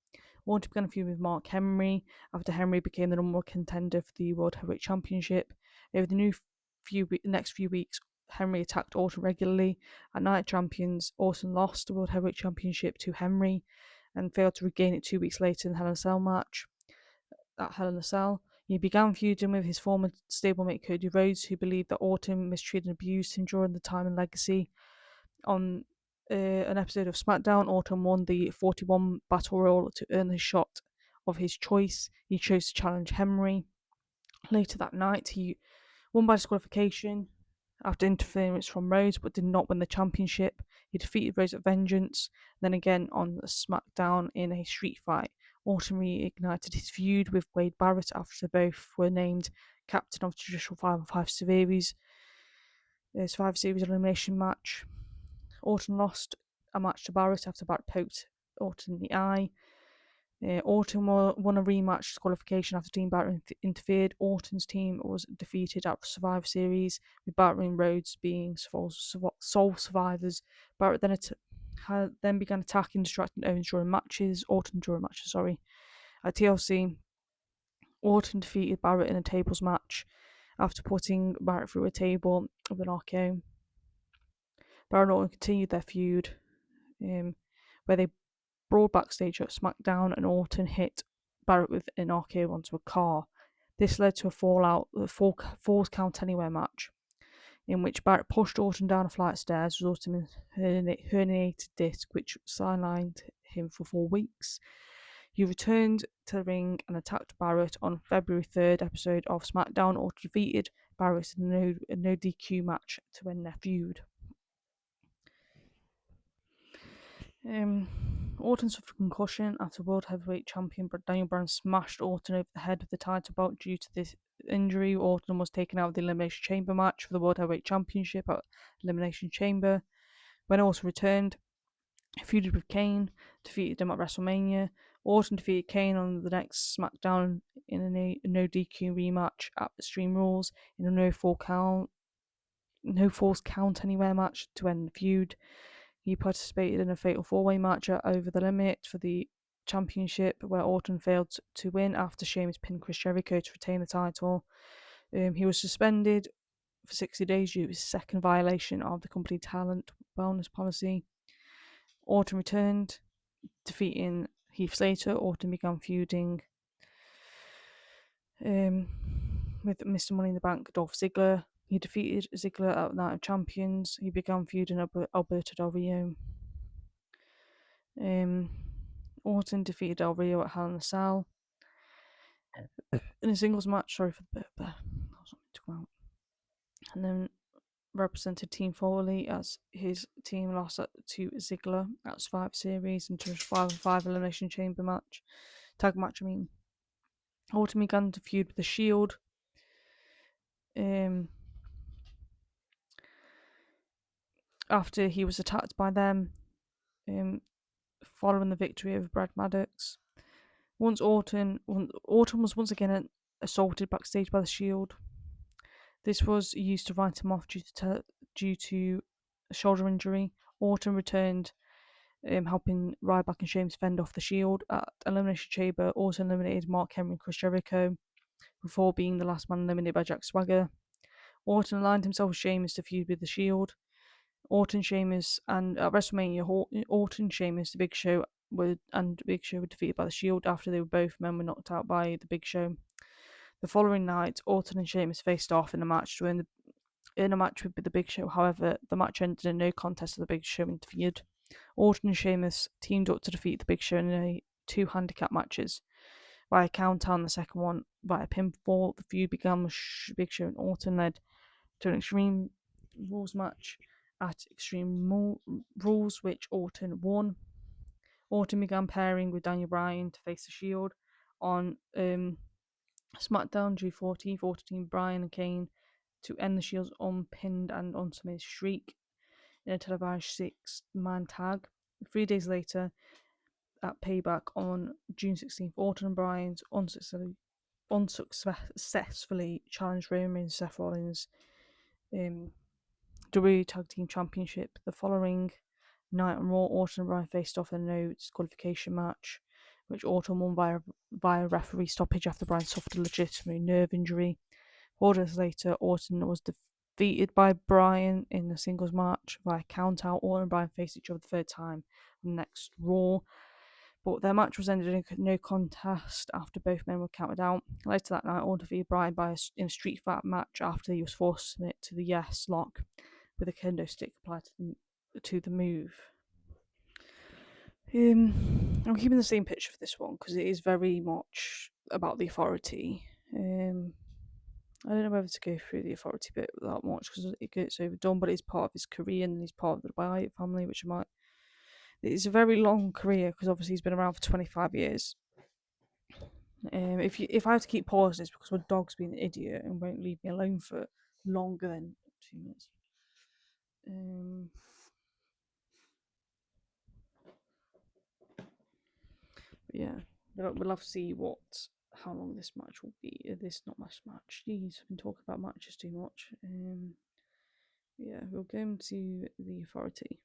Orton began a feud with Mark Henry after Henry became the number one contender for the World Heavyweight Championship. Over the next few weeks, Henry attacked Orton regularly. At Night of Champions, Orton lost the World Heavyweight Championship to Henry and failed to regain it 2 weeks later in the Hell in a Cell match. At Hell in a Cell, he began feuding with his former stablemate Cody Rhodes, who believed that Orton mistreated and abused him during the time in Legacy. On an episode of SmackDown, Orton won the 41 Battle Royal to earn the shot of his choice. He chose to challenge Henry. Later that night, he won by disqualification after interference from Rhodes, but did not win the championship. He defeated Rhodes at Vengeance. Then again on SmackDown in a street fight, Orton reignited his feud with Wade Barrett after both were named captain of the traditional 5-on-5 Survivor Series elimination match. Orton lost a match to Barrett after Barrett poked Orton in the eye. Orton won a rematch disqualification after Team Barrett interfered. Orton's team was defeated at Survivor Series, with Barrett and Rhodes being sole survivors. Barrett then began attacking, distracting Owens during matches. At TLC, Orton defeated Barrett in a tables match after putting Barrett through a table with an RKO. Barrett and Orton continued their feud, where they brawled backstage at SmackDown, and Orton hit Barrett with an RKO onto a car. This led to a Falls Count Anywhere match, in which Barrett pushed Orton down a flight of stairs, resulting in a herniated disc, which sidelined him for 4 weeks. He returned to the ring and attacked Barrett on February 3rd episode of SmackDown. Orton defeated Barrett in a no DQ match to end their feud. Orton suffered a concussion after World Heavyweight Champion Daniel Bryan smashed Orton over the head with the title belt. Due to this injury, Orton was taken out of the Elimination Chamber match for the World Heavyweight Championship at Elimination Chamber. When Orton returned, he feuded with Kane, defeated him at WrestleMania. Orton defeated Kane on the next SmackDown in a no DQ rematch at Extreme Rules in a no falls count anywhere match to end the feud. He participated in a fatal 4-way match at Over the Limit for the championship, where Orton failed to win after Sheamus pinned Chris Jericho to retain the title. He was suspended for 60 days due to his second violation of the company talent wellness policy. Orton returned, defeating Heath Slater. Orton began feuding with Mr. Money in the Bank, Dolph Ziggler. He defeated Ziggler at Night of Champions. He began feuding Alberto Del Rio. Orton defeated Del Rio at Hell in a Cell in a singles match. Sorry for the burp. And then represented Team Foley as his team lost to Ziggler at Survivor Series into a 5-on-5 Elimination Chamber match. Tag match, I mean. Orton began to feud with the Shield. After he was attacked by them, following the victory over Brad Maddox. Orton was once again assaulted backstage by the Shield. This was used to write him off due to a shoulder injury. Orton returned, helping Ryback and Sheamus fend off the Shield. At Elimination Chamber, Orton eliminated Mark Henry and Chris Jericho before being the last man eliminated by Jack Swagger. Orton aligned himself with Sheamus to feud with the Shield. Orton, Sheamus, and at WrestleMania, Orton, Sheamus, the Big Show were defeated by the Shield after both men were knocked out by the Big Show. The following night, Orton and Sheamus faced off in a match with the Big Show. However, the match ended in no contest as the Big Show interfered. Orton and Sheamus teamed up to defeat the Big Show in 2 handicap matches. Via countdown, the second one via pinfall. The feud began with Big Show and Orton led to an Extreme Rules match at Extreme Rules, which Orton won. Orton began pairing with Daniel Bryan to face the Shield on SmackDown June 14th. Orton teamed Bryan and Kane to end the Shield's unpinned and unsubmitted streak in a televised 6-man tag. 3 days later, at Payback on June 16th, Orton and Bryan unsuccessfully challenged Roman Reigns and Seth Rollins WWE Tag Team Championship. The following night on Raw, Orton and Bryan faced off in a no disqualification match, which Orton won via referee stoppage after Bryan suffered a legitimate nerve injury. 4 days later, Orton was defeated by Bryan in a singles match via countout. Orton and Bryan faced each other the 3rd time on the next Raw, but their match was ended in no contest after both men were counted out. Later that night, Orton defeated Bryan in a street fight match after he was forced to submit to the Yes lock with a kendo stick applied to the move. I'm keeping the same picture for this one because it is very much about the authority. I don't know whether to go through the authority bit that much because it gets overdone, but it's part of his career and he's part of the Wyatt family, which I might. It's a very long career because obviously he's been around for 25 years. If I have to keep pausing, it's because my dog's being an idiot and won't leave me alone for longer than 2 minutes. Yeah, we'll have to see how long this match will be. This not much match. Jeez, I've been talking about matches too much. Yeah, we'll go into the authority.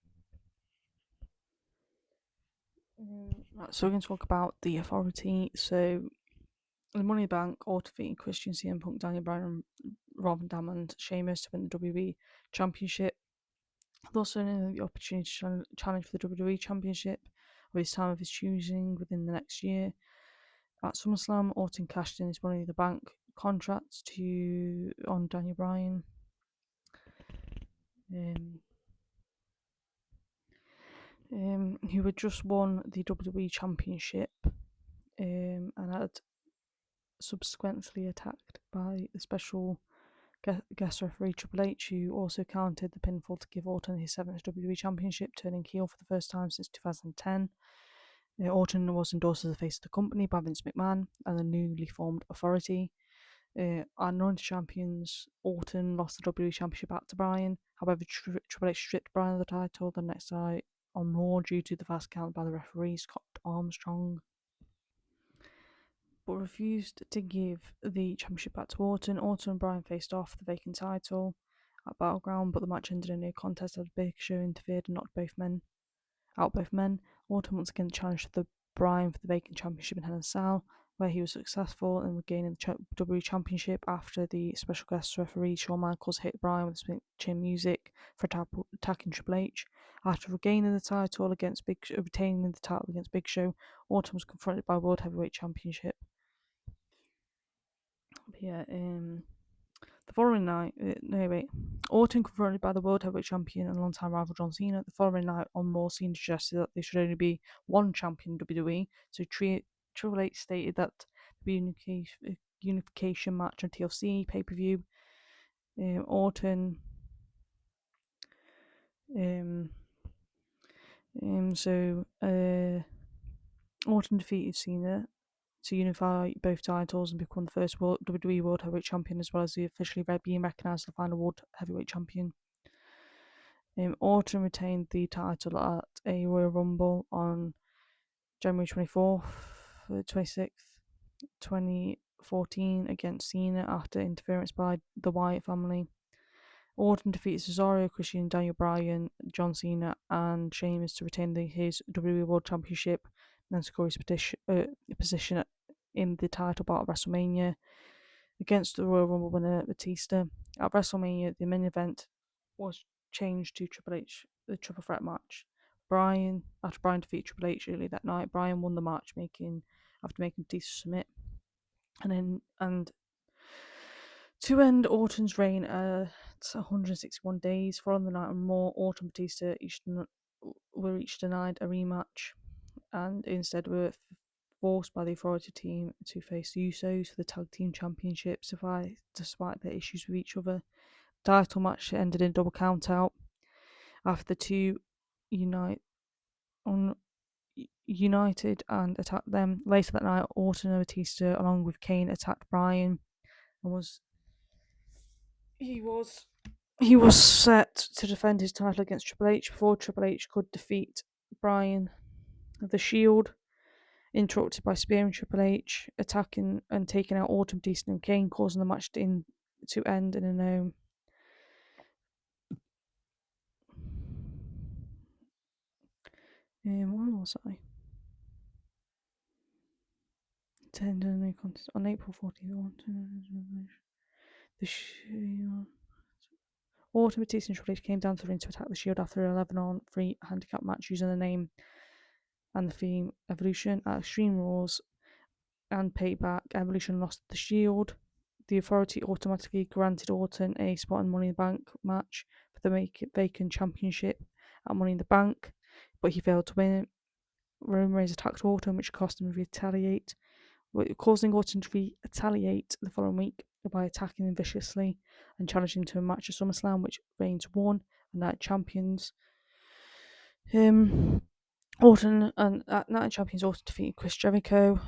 Right, so we're going to talk about the authority. So, the Money in the Bank, Orton defeating Christian, CM Punk, Daniel Bryan, Rob Van Dam, and Sheamus to win the WWE Championship. Thus, earning the opportunity to challenge for the WWE Championship of his time of his choosing within the next year. At SummerSlam, Orton cashed in his Money in the Bank contract on Daniel Bryan. Who had just won the WWE Championship and had subsequently attacked by the special guest referee Triple H, who also counted the pinfall to give Orton his 7th WWE Championship, turning heel for the first time since 2010. Orton was endorsed as the face of the company by Vince McMahon and the newly formed Authority. Anointed champions, Orton lost the WWE Championship back to Bryan. However, Triple H stripped Bryan of the title the next night on Raw due to the fast count by the referee Scott Armstrong, but refused to give the championship back to Orton. Orton and Bryan faced off the vacant title at Battleground, but the match ended in a near contest as Big Show interfered and knocked out both men. Orton once again challenged the Bryan for the vacant championship in Hell in a Cell, where he was successful in regaining the WWE Championship after the special guest referee Shawn Michaels hit Bryan with split chin music for attacking Triple H. After regaining the title against retaining the title against Big Show, Orton was confronted by World Heavyweight Championship. But yeah, the following night, Orton confronted by the World Heavyweight Champion and longtime rival John Cena. The following night on Raw, Cena suggested that there should only be one champion in WWE, so Triple H stated that the unification match on TLC pay-per-view. Orton Orton defeated Cena to unify both titles and become the first WWE World Heavyweight Champion, as well as the officially being recognised as the final World Heavyweight Champion. Orton retained the title at a Royal Rumble on January 24th, 26th, 2014 against Cena after interference by the Wyatt family. Orton defeated Cesaro, Christian, Daniel Bryan, John Cena, and Sheamus to retain his WWE World Championship and secure his position in the title bout of WrestleMania against the Royal Rumble winner Batista. At WrestleMania, the main event was changed to Triple H, the triple threat match. After Bryan defeated Triple H earlier that night, Bryan won the match after making Batista submit. And to end Orton's reign at 161 days, following the night on Raw, Orton and Batista were each denied a rematch and instead were forced by the Authority team to face the Usos for the Tag Team Championship despite their issues with each other. The title match ended in a double countout after the two united and attacked them. Later that night, Orton and Batista, along with Kane, attacked Bryan and he was set to defend his title against Triple H before Triple H could defeat Bryan. The Shield interrupted by spearing Triple H, attacking and taking out Orton, Batista, and Kane, causing the match to end in a no. Where was I? To end in a no contest on April 14th. The Shield. Orton, Batista, and Triple H came down to the ring to attack the Shield after an 11-on-3 handicap match using the name and the theme Evolution. At Extreme Rules and Payback, Evolution lost the Shield. The Authority automatically granted Orton a spot in Money in the Bank match for the vacant championship at Money in the Bank, but he failed to win it. Roman Reigns attacked Orton, which caused him to retaliate, causing Orton to retaliate the following week by attacking him viciously and challenging him to a match at SummerSlam, which Reigns won and Night Champions. Orton and at Night Champions, Orton defeated Chris Jericho.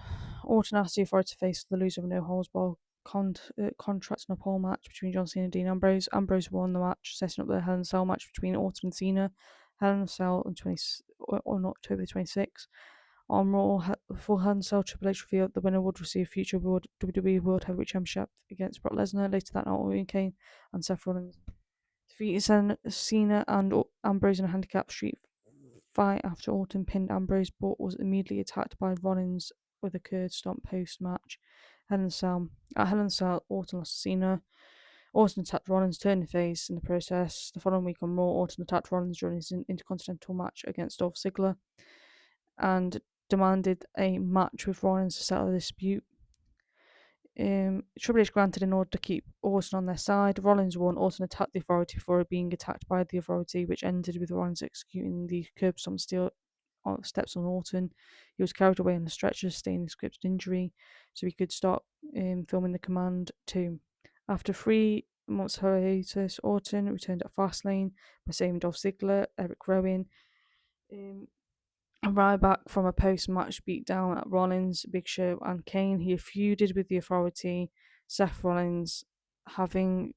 Orton asked the Authority to face the loser of a no holds barred contract in a pole match between John Cena and Dean Ambrose. Ambrose won the match, setting up the Hell in a Cell match between Orton and Cena. Hell in a Cell on October 26th. On Raw, for Hell in a Cell, Triple H revealed the winner would receive future WWE World Heavyweight Championship against Brock Lesnar. Later that night, Orton, Kane, and Seth Rollins defeated Cena and Ambrose in a handicap street fight after Orton pinned Ambrose, but was immediately attacked by Rollins with a curd stomp post-match. At Hell in a Cell, Orton lost to Cena. Orton attacked Rollins, turning face in the process. The following week on Raw, Orton attacked Rollins during his Intercontinental match against Dolph Ziggler and demanded a match with Rollins to settle the dispute. Triple H granted in order to keep Orton on their side. Rollins won. Orton attacked the Authority before being attacked by the Authority, which ended with Rollins executing the curb stomp steel steps on Orton. He was carried away on the stretcher, sustaining a scripted injury, so he could start filming the Command 2. After 3 months hiatus, Orton returned at Fastlane by saving Dolph Ziggler, RKOing, Ryback from a post-match beatdown at Rollins, Big Show, and Kane. He feuded with the Authority, Seth Rollins, having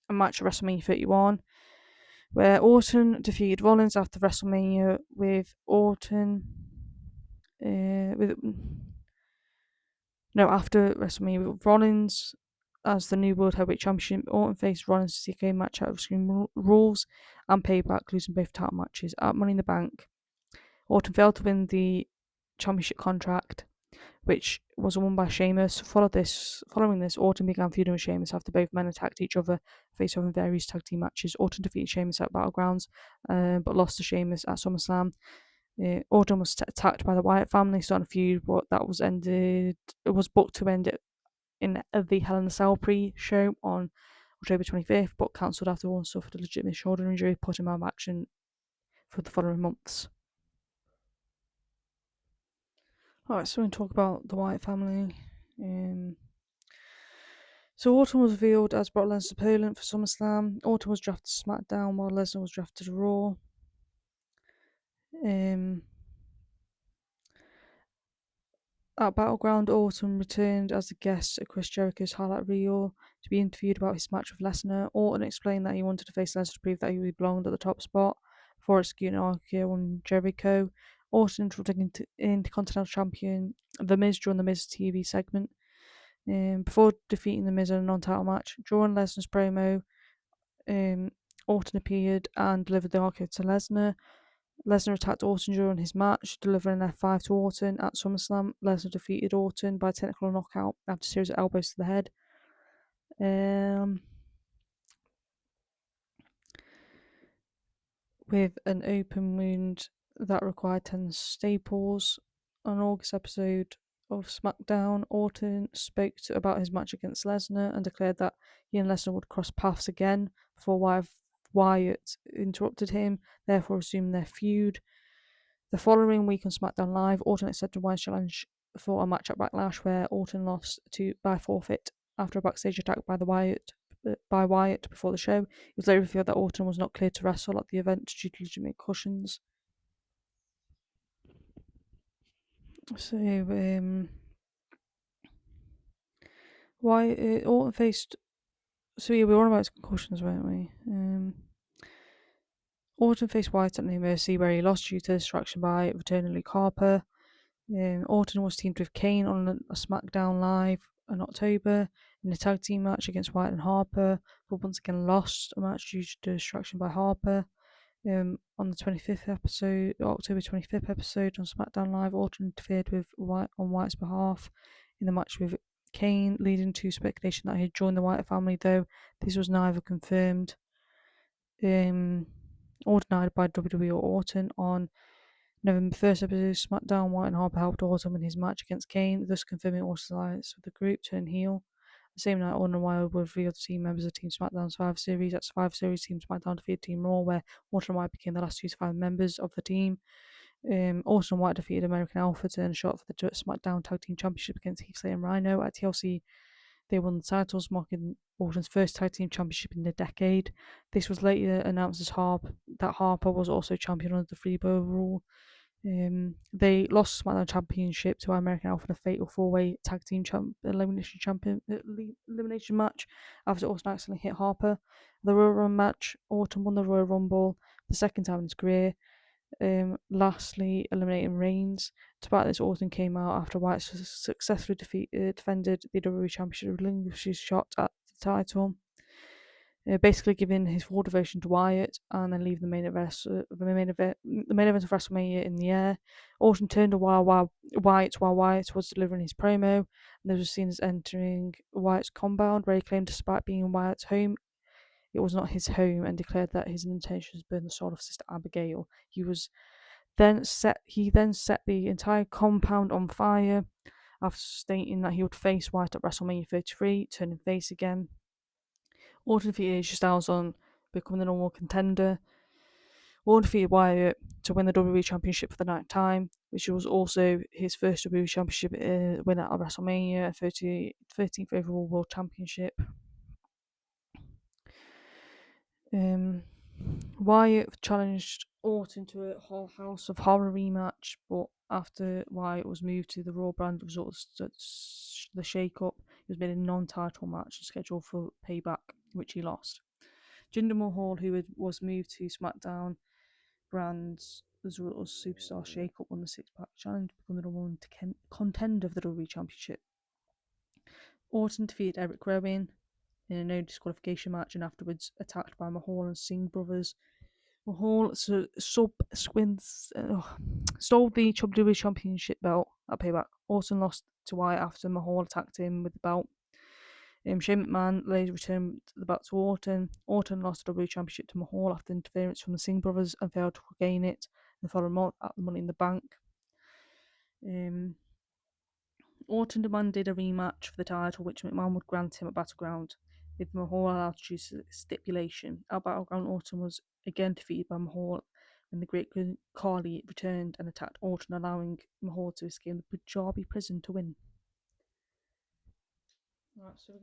a match at WrestleMania 31, where Orton defeated Rollins after WrestleMania with after WrestleMania with Rollins as the new World Heavyweight Champion. Orton faced Rollins to seek a match out of Extreme Rules and Payback, losing both title matches. At Money in the Bank, Orton failed to win the championship contract, which was won by Sheamus. Following this, Orton began feuding with Sheamus after both men attacked each other face off in various tag team matches. Orton defeated Sheamus at Battlegrounds, but lost to Sheamus at SummerSlam. Orton was attacked by the Wyatt family, starting a feud, but that was ended. It was booked to end it in the Hell in a Cell pre-show on October 25th, but cancelled after Orton suffered a legitimate shoulder injury, putting him out of action for the following months. Alright, so we're going to talk about the Wyatt family. So Orton was revealed as Brock Lesnar's opponent for SummerSlam. Orton was drafted to SmackDown while Lesnar was drafted to Raw. At Battleground, Orton returned as a guest at Chris Jericho's highlight reel to be interviewed about his match with Lesnar. Orton explained that he wanted to face Lesnar to prove that he belonged at the top spot before executing RKOing Jericho. Orton introduced Intercontinental Champion The Miz during the Miz TV segment. Before defeating The Miz in a non-title match. During Lesnar's promo, Orton appeared and delivered the RKO to Lesnar. Lesnar attacked Orton during his match, delivering an F5 to Orton. At SummerSlam, Lesnar defeated Orton by technical knockout after a series of elbows to the head. With an open wound that required 10 staples. On August episode of SmackDown, Orton spoke about his match against Lesnar and declared that he and Lesnar would cross paths again before Wyatt interrupted him, therefore resuming their feud. The following week on SmackDown Live, Orton accepted Wyatt's challenge for a match at Backlash, where Orton lost by forfeit after a backstage attack by Wyatt before the show. It was later revealed that Orton was not cleared to wrestle at the event due to legitimate cautions. So, Orton faced. So yeah, we were on about his concussions, weren't we? Orton faced Wyatt at No Mercy, where he lost due to distraction by returning Luke Harper. Orton was teamed with Kane on a SmackDown Live in October in a tag team match against Wyatt and Harper, but once again lost a match due to distraction by Harper. On the October 25th episode on SmackDown Live, Orton interfered with Wyatt on Wyatt's behalf in the match with Kane, leading to speculation that he had joined the Wyatt family, though this was neither confirmed or denied by WWE or Orton. On November 1st episode of SmackDown, Wyatt and Harper helped Orton win his match against Kane, thus confirming Orton's alliance with the group turn heel. The same night, Orton and Wyatt were revealed to team members of Team SmackDown Survivor Series. At Survivor Series, Team SmackDown defeated Team Raw, where Orton and Wyatt became the last two surviving members of the team. Orton and White defeated American Alpha to earn a shot for the SmackDown Tag Team Championship against Heath Slater and Rhino. At TLC, they won the titles, marking Orton's first Tag Team Championship in a decade. This was later announced as that Harper was also champion under the Freebird rule. They lost the SmackDown Championship to American Alpha in a fatal four-way tag team elimination match after Orton accidentally hit Harper. The Royal Rumble match, Orton won the Royal Rumble the second time in his career. Lastly, eliminating Reigns. Despite this, Orton came out after Wyatt successfully defended the WWE Championship, relinquished his shot at the title. Basically giving his full devotion to Wyatt and then leave the main event of WrestleMania in the air. Orton turned to Wyatt while Wyatt was delivering his promo, and this was seen as entering Wyatt's compound, where he claimed despite being in Wyatt's home, it was not his home, and declared that his intention was to burn the soul of Sister Abigail. He then set the entire compound on fire after stating that he would face Wyatt at WrestleMania 33, turning face again. Orton defeated AJ Styles on becoming the normal contender. Orton defeated Wyatt to win the WWE Championship for the ninth time, which was also his first WWE Championship win at WrestleMania, 13th overall World Championship. Wyatt challenged Orton to a House of Horror rematch, but after Wyatt was moved to the Raw brand, the result of the shake-up, he was made a non-title match scheduled for Payback, which he lost. Jinder Mahal, who was moved to SmackDown brands as a result of Superstar shake-up, won the six-pack challenge, becoming the number one contender for the WWE Championship. Orton defeated RKOing in a no disqualification match and afterwards attacked by Mahal and Singh brothers. Mahal stole the WWE Championship belt at Payback. Orton lost to Wyatt after Mahal attacked him with the belt. Shane McMahon later returned the belt to Orton. Orton lost the WWE Championship to Mahal after interference from the Singh brothers and failed to regain it the following month at the Money in the Bank. Orton demanded a rematch for the title, which McMahon would grant him at Battleground, with Mahal allowed to choose a stipulation. At Battleground, Orton was again defeated by Mahal when the Great Khali returned and attacked Orton, allowing Mahal to escape the Punjabi prison to win. Right, so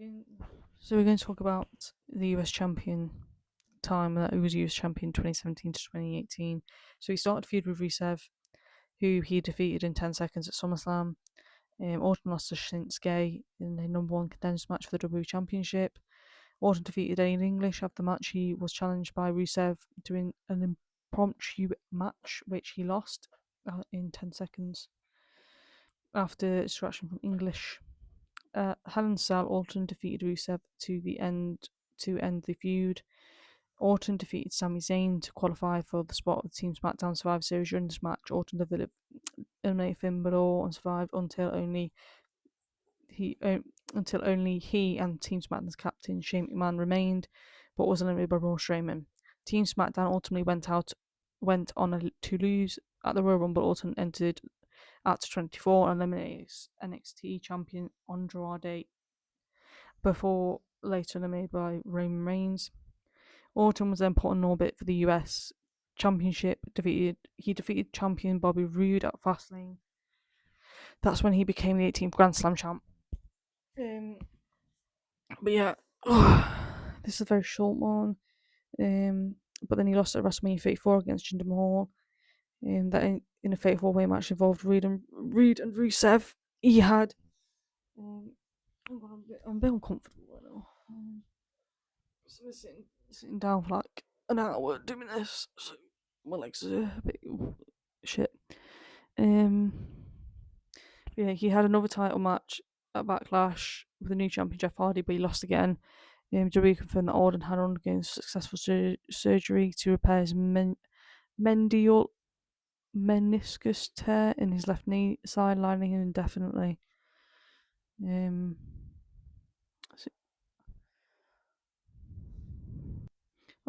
we're going to talk about the US champion time that he was US champion 2017 to 2018. So he started a feud with Rusev, who he defeated in 10 seconds at SummerSlam. Orton lost to Shinsuke in the number one contenders match for the WWE Championship. Orton defeated Aiden English after the match. He was challenged by Rusev doing an impromptu match, which he lost in 10 seconds after distraction from English. Hell in a Cell, Orton defeated Rusev to end the feud. Orton defeated Sami Zayn to qualify for the spot of the Team SmackDown Survivor Series. During this match, Orton eliminated Finn Balor and survived until only he and Team SmackDown's captain Shane McMahon remained, but was eliminated by Braun Strowman. Team SmackDown ultimately went on to lose at the Royal Rumble. Orton entered at 24 and eliminated NXT champion Andrade before later eliminated by Roman Reigns. Orton was then put on orbit for the US Championship. He defeated champion Bobby Roode at Fastlane. That's when he became the 18th Grand Slam champ. But yeah, this is a very short one. But then he lost at WrestleMania 34 against Jinder Mahal. That in a fatal four-way match involved Reed and Rusev. He had. I'm a bit uncomfortable right now. So we're sitting down for like an hour doing this, so my legs are a bit shit. Yeah, he had another title match at Backlash with a new champion Jeff Hardy, but he lost again. WWE confirmed that Orton had undergone successful surgery to repair his medial meniscus tear in his left knee, sidelining him indefinitely.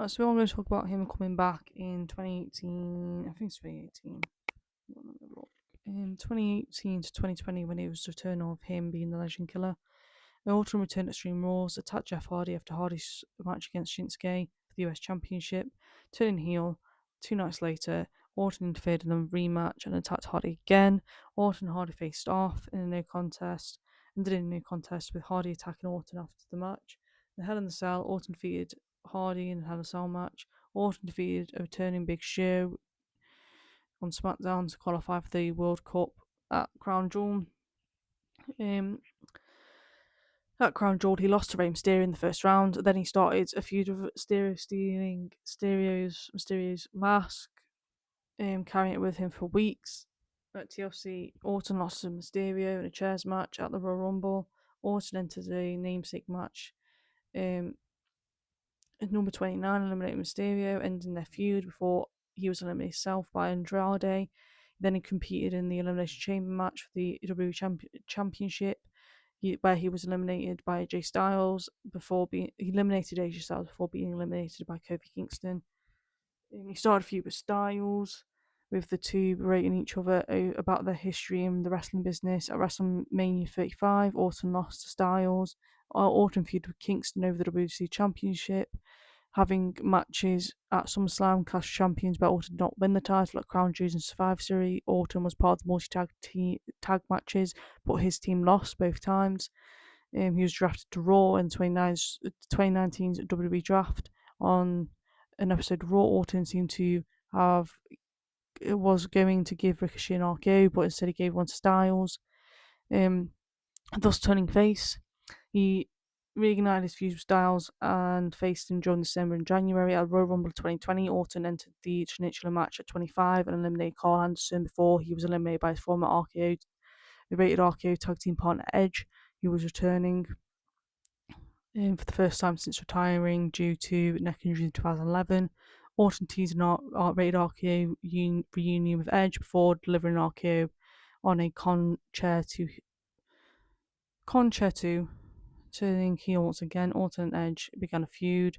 So I'm going to talk about him coming back in 2018. I think it's 2018. 2018 to 2020, when it was the return of him being the Legend Killer. Orton returned at Extreme Rules, attacked Jeff Hardy after Hardy's match against Shinsuke for the US Championship, turning heel. 2 nights later, Orton interfered in a rematch and attacked Hardy again. Orton and Hardy faced off in a no contest, ended in a no contest with Hardy attacking Orton after the match. The Hell in the Cell, Orton defeated Hardy in the Hell in the Cell match. Orton defeated a returning Big Show on SmackDown to qualify for the World Cup at Crown Jewel. At Crown Jewel, he lost to Rey Mysterio in the first round. Then he started a feud with Mysterio, stealing Mysterio's mask, carrying it with him for weeks. At TLC, Orton lost to Mysterio in a chairs match at the Royal Rumble. Orton entered a namesake match at number 29, eliminating Mysterio, ending their feud before he was eliminated himself by Andrade. Then he competed in the Elimination Chamber match for the WWE Championship, where he was eliminated by AJ Styles before being eliminated by Kofi Kingston. He started a feud with Styles, with the two berating each other about their history in the wrestling business. At WrestleMania 35, Orton lost to Styles. Orton feuded with Kingston over the WWE Championship, having matches at SummerSlam. Clash champions, but Orton did not win the title at Crown Jewels and Survivor Series. Orton was part of the multi-tag matches, but his team lost both times. He was drafted to Raw in 2019's WWE Draft. On an episode of Raw, Orton seemed to have was going to give Ricochet an RKO, but instead he gave one to Styles, thus turning face. He reignited his feud with Styles and faced him during December and January at Royal Rumble 2020. Orton entered the Trinitula match at 25 and eliminated Carl Anderson before he was eliminated by his former RKO, the rated RKO tag team partner Edge. He was returning for the first time since retiring due to neck injury in 2011. Orton teased an rated RKO reunion with Edge before delivering an RKO on a concerto, turning heel once again. Orton and Edge began a feud,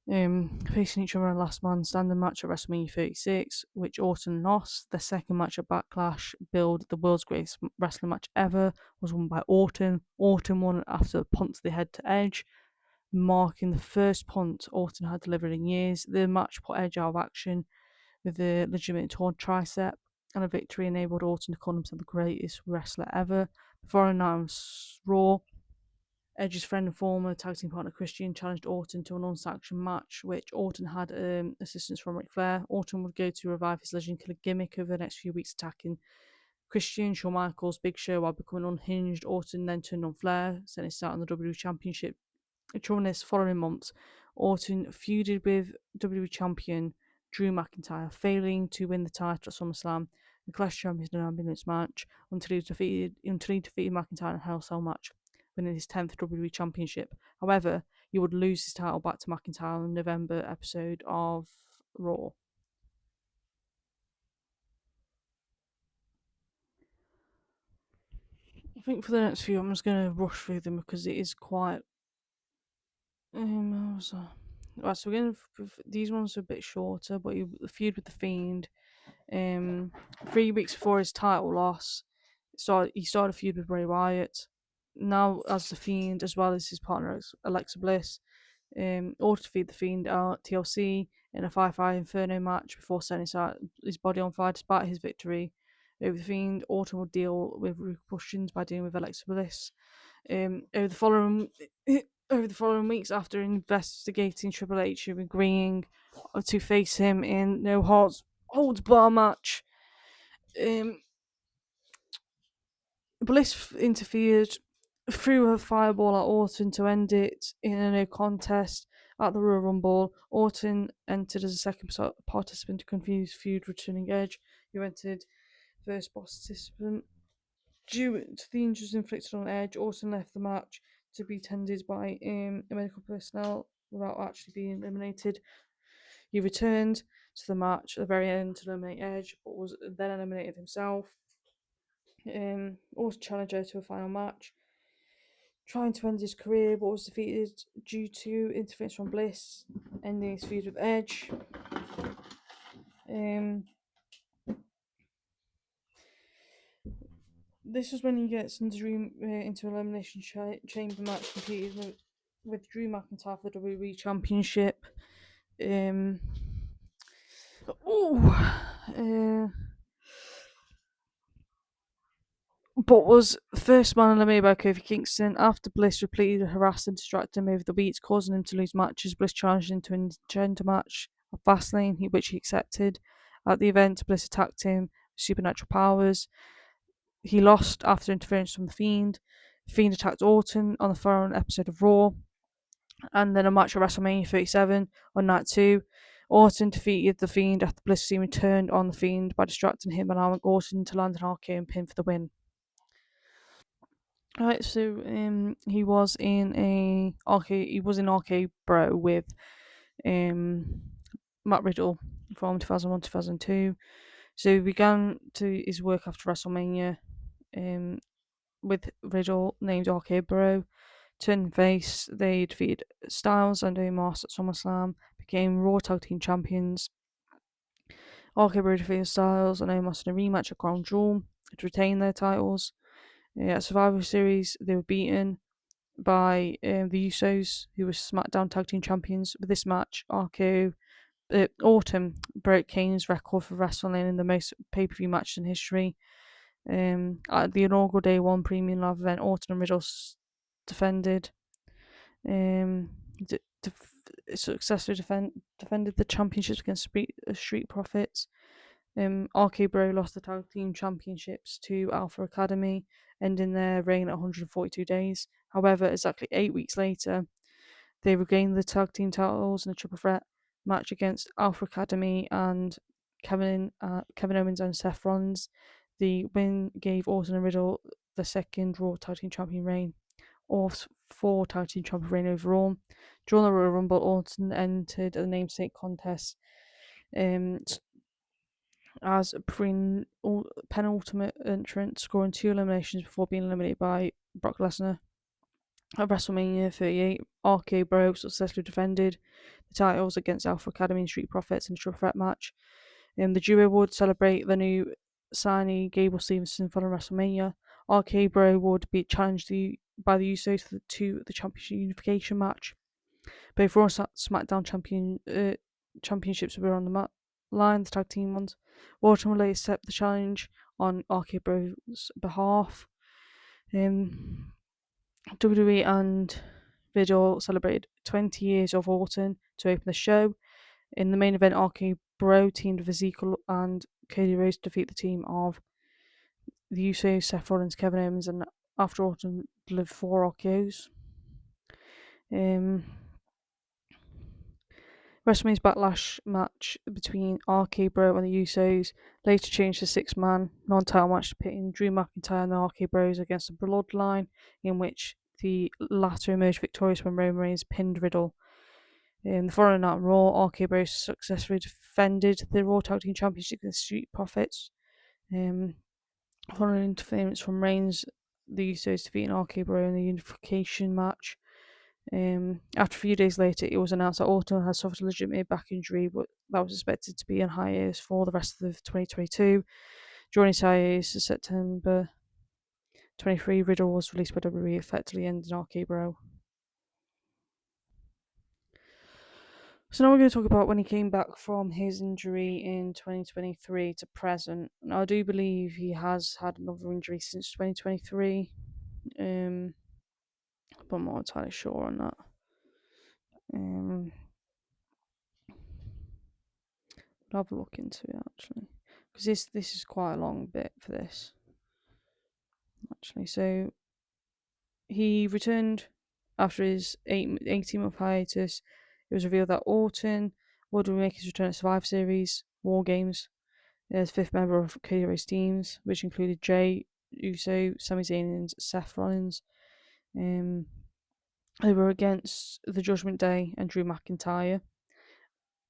facing each other in a last man standing match at WrestleMania 36, which Orton lost. The second match at Backlash, billed the world's greatest wrestling match ever, was won by Orton. Orton won after a punt to the head to Edge, marking the first punt Orton had delivered in years. The match put Edge out of action with a legitimate torn tricep, and a victory enabled Orton to call himself the greatest wrestler ever. The following night on Raw, Edge's friend and former tag team partner Christian challenged Orton to an unsanctioned match, which Orton had assistance from Ric Flair. Orton would go to revive his Legend Killer gimmick over the next few weeks, attacking Christian, Shawn Michaels, Big Show while becoming unhinged. Orton then turned on Flair, setting his start on the WWE Championship. During this following months, Orton feuded with WWE Champion Drew McIntyre, failing to win the title at SummerSlam. The Clash Champions in an ambulance match until he defeated McIntyre in a Hell in a Cell match, winning his 10th WWE Championship. However, he would lose his title back to McIntyre in the November episode of Raw. I think for the next few, I'm just going to rush through them because it is quite. Right, so we're going to. These ones are a bit shorter, but he feud with The Fiend. 3 weeks before his title loss, he started a feud with Bray Wyatt. Now, as The Fiend, as well as his partner Alexa Bliss, Orton defeated The Fiend at TLC in a Firefly Inferno match before setting his body on fire. Despite his victory over The Fiend, Orton would deal with repercussions by dealing with Alexa Bliss. Over the following weeks, after investigating Triple H and agreeing to face him in no holds bar match, Bliss interfered, threw her fireball at Orton to end it in a no contest at the Royal Rumble. Orton entered as a second participant to confuse feud returning Edge, who entered first participant. Due to the injuries inflicted on Edge, Orton left the match to be tended by medical personnel without actually being eliminated. He returned to the match at the very end to eliminate Edge, but was then eliminated himself. Orton challenged Edge to a final match, trying to end his career, but was defeated due to interference from Bliss, ending his feud with Edge. This was when he gets into elimination chamber match competed with Drew McIntyre for the WWE Championship. But was first man eliminated by Kofi Kingston after Bliss repeatedly harassed and distracted him over the weeks, causing him to lose matches. Bliss challenged him to a gender match at Fastlane, which he accepted. At the event, Bliss attacked him with supernatural powers. He lost after interference from The Fiend. The Fiend attacked Orton on the following episode of Raw. And then a match at WrestleMania 37 on night 2. Orton defeated The Fiend after Bliss team returned on The Fiend by distracting him, allowing Orton to land an RKOing pin for the win. Right, so he was in RK Bro with Matt Riddle from 2001-2002. So he began his work after WrestleMania with Riddle named RK Bro. Turned face, they defeated Styles and Omos at SummerSlam, became Raw Tag Team Champions. RK Bro defeated Styles and Omos in a rematch at Crown Jewel to retain their titles. At Survivor Series, they were beaten by the Usos, who were SmackDown Tag Team Champions. With this match, Orton broke Kane's record for wrestling in the most pay-per-view matches in history. At the inaugural Day 1 Premium Live event, Orton and Riddle defended. Successfully defended the championships against Street Profits. RK Bro lost the tag team championships to Alpha Academy, ending their reign at 142 days. However, exactly 8 weeks later, they regained the tag team titles in a triple threat match against Alpha Academy and Kevin Owens and Seth Rollins. The win gave Orton and Riddle the second Raw Tag Team Champion reign, or 4 Tag Team Champion reign overall. During the Royal Rumble, Orton entered the namesake contest as a penultimate entrant, scoring 2 eliminations before being eliminated by Brock Lesnar. At WrestleMania 38, RK Bro successfully defended the titles against Alpha Academy and Street Profits in a triple threat match. The duo would celebrate the new signee Gable Stevenson following WrestleMania. RK Bro would be challenged by the Usos for the championship unification match. Both Raw and SmackDown championships were on the line, the tag team ones. Orton will later accept the challenge on RK Bro's behalf. WWE and Riddle celebrated 20 years of Orton to open the show. In the main event, RK Bro teamed with Ezekiel and Cody Rhodes to defeat the team of the Usos, Seth Rollins, Kevin Owens, and after Orton delivered 4 RKOs. WrestleMania's Backlash match between RK Bro and the Usos later changed to 6-man non-title match, pitting Drew McIntyre and the RK Bros against the Bloodline, in which the latter emerged victorious when Roman Reigns pinned Riddle. The following night on Raw, RK Bros successfully defended the Raw Tag Team Championship against Street Profits. Following interference from Reigns, the Usos defeating RK Bro in the unification match. After a few days later, it was announced that Orton had suffered a legitimate back injury, but that was expected to be on hiatus for the rest of 2022. During his hiatus in September 23, Riddle was released by WWE, effectively ending RK Bro. So now we're going to talk about when he came back from his injury in 2023 to present. Now, I do believe he has had another injury since 2023, but I'm not entirely sure on that. I'll have a look into it actually, because this is quite a long bit for this. Actually, so he returned after his 18-month hiatus. It was revealed that Orton would make his return at Survivor Series, War Games, as 5th member of Cody Rhodes' teams, which included Jey Uso, Sami Zayn, and Seth Rollins. They were against the Judgment Day and Drew McIntyre.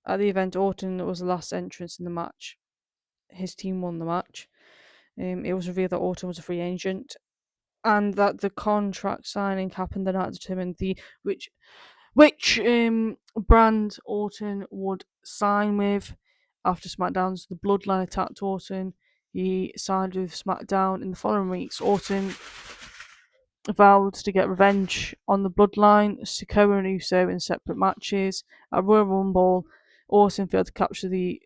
At the event, Orton was the last entrance in the match. His team won the match. It was revealed that Orton was a free agent, and that the contract signing happened the night determined which brand Orton would sign with. After SmackDown's The Bloodline attacked Orton, he signed with SmackDown. In the following weeks, Orton vowed to get revenge on the Bloodline, Sikoa and Uso in separate matches. At Royal Rumble, Orton failed to capture the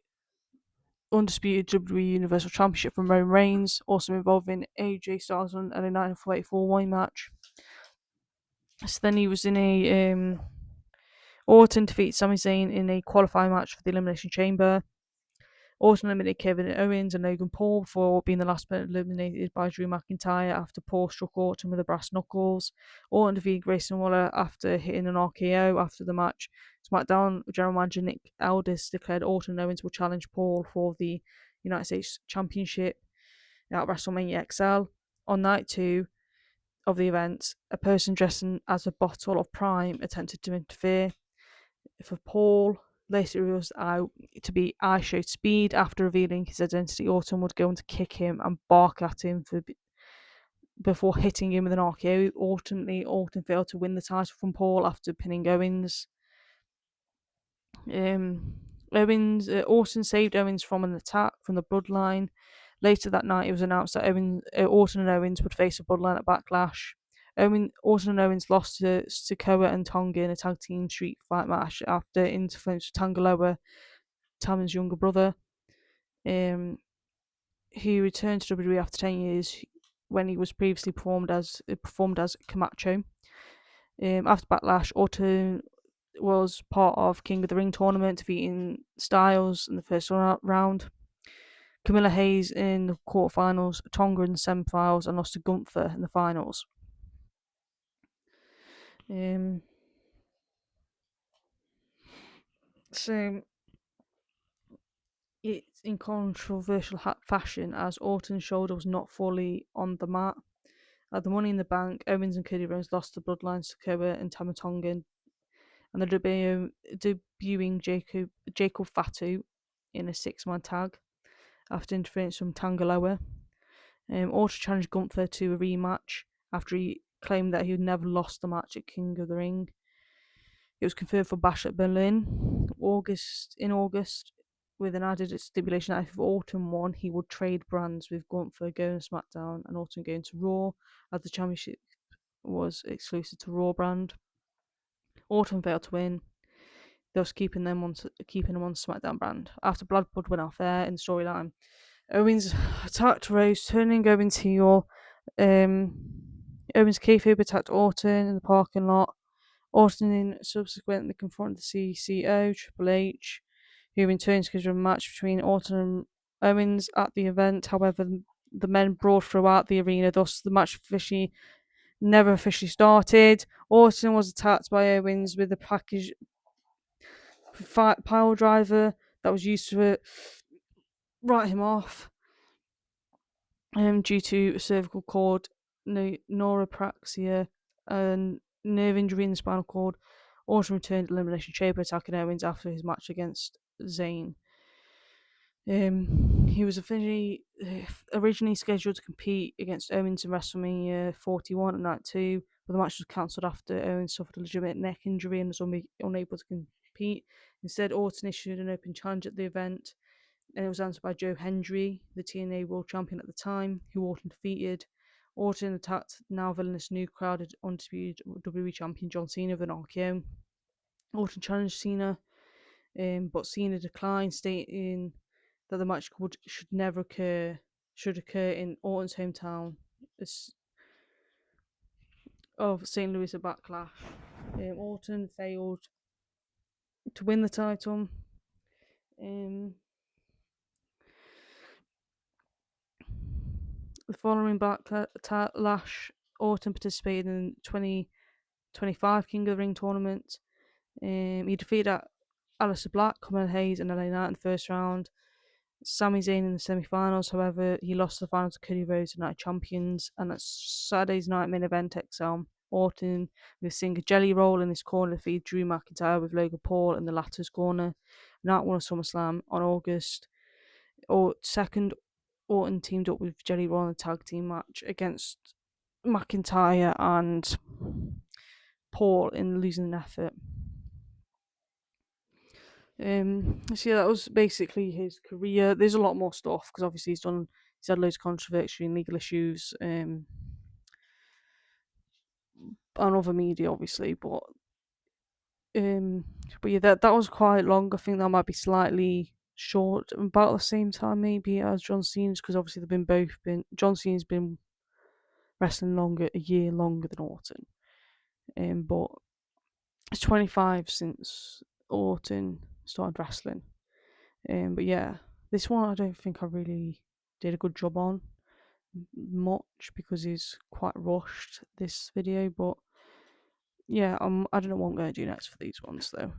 undisputed WWE Universal Championship from Roman Reigns, also involving AJ Styles in a 1984 One match. So then he was in a Orton defeats Sami Zayn in a qualifying match for the Elimination Chamber. Orton eliminated Kevin Owens and Logan Paul before being the last person eliminated by Drew McIntyre after Paul struck Orton with the brass knuckles. Orton defeated Grayson Waller after hitting an RKO after the match. SmackDown General Manager Nick Aldis declared Orton and Owens will challenge Paul for the United States Championship at WrestleMania XL. On night 2 of the event, a person dressed as a bottle of Prime attempted to interfere. For Paul, later it was out to be I showed speed. After revealing his identity, Orton would go on to kick him and bark at him before hitting him with an RKO. Ultimately, Orton failed to win the title from Paul after pinning Owens. Orton saved Owens from an attack from the Bloodline. Later that night, it was announced that Orton and Owens would face a Bloodline at Backlash. Orton and Owens lost to Sikoa and Tonga in a tag team street fight match after interference with Tangaloa, Taman's younger brother. He returned to WWE after 10 years when he was previously performed as Camacho. After Backlash, Orton was part of King of the Ring tournament, defeating Styles in the first round, Camilla Hayes in the quarterfinals, Tonga in the semifinals, and lost to Gunther in the finals. So it's in controversial fashion as Orton's shoulder was not fully on the mat. At the Money in the Bank, Owens and Cody Rhodes lost to Bloodline Sikoa and Tama Tonga, and the debuting Jacob Fatu in a 6-man tag after interference from Tangaloa. Orton challenged Gunther to a rematch after he claimed that he had never lost the match at King of the Ring. It was confirmed for Bash at Berlin in August, with an added stipulation that if Orton won, he would trade brands with Gunther going to SmackDown and Orton going to Raw, as the championship was exclusive to Raw brand. Orton failed to win, thus keeping him on SmackDown brand. After Blood went off there in the storyline, Owens attacked Rose, turning Owens heel. Owens kayfabe attacked Orton in the parking lot. Orton subsequently confronted the CCO, Triple H, who in turn scheduled a match between Orton and Owens at the event. However, the men brawled throughout the arena, thus the match never officially started. Orton was attacked by Owens with a package pile driver that was used to write him off due to cervical cord neuropraxia and nerve injury in the spinal cord. Orton returned Elimination Chamber, attacking Owens after his match against Zayn. He was originally scheduled to compete against Owens in WrestleMania 41 at night 2, but the match was cancelled after Owens suffered a legitimate neck injury and was unable to compete. Instead, Orton issued an open challenge at the event, and it was answered by Joe Hendry, the TNA World Champion at the time, who Orton defeated. Orton attacked now villainous new crowded undisputed WWE Champion John Cena with an RKO. Orton challenged Cena, but Cena declined, stating that the match should occur in Orton's hometown of St. Louis at Backlash. Orton failed to win the title. The following Backlash, Orton participated in the 2025 King of the Ring tournament. He defeated Aleister Black, Carmelo Hayes, and LA Knight in the first round. Sami Zayn in the semi-finals. However, he lost the finals to Cody Rhodes, Night Champions, and at Saturday's night main event XL, Orton with Singer Jelly Roll in his corner defeated Drew McIntyre with Logan Paul in the latter's corner. Knight won a SummerSlam on August 2nd. Orton teamed up with Jelly Roll in a tag team match against McIntyre and Paul in losing effort. So yeah, that was basically his career. There's a lot more stuff because obviously he's had loads of controversy and legal issues on other media, obviously, but yeah, that was quite long. I think that might be slightly short, about the same time maybe as John Cena's, because obviously John Cena's been wrestling a year longer than Orton. But it's 25 since Orton started wrestling. But yeah, this one I don't think I really did a good job on much because he's quite rushed this video. But yeah, I don't know what I'm going to do next for these ones though.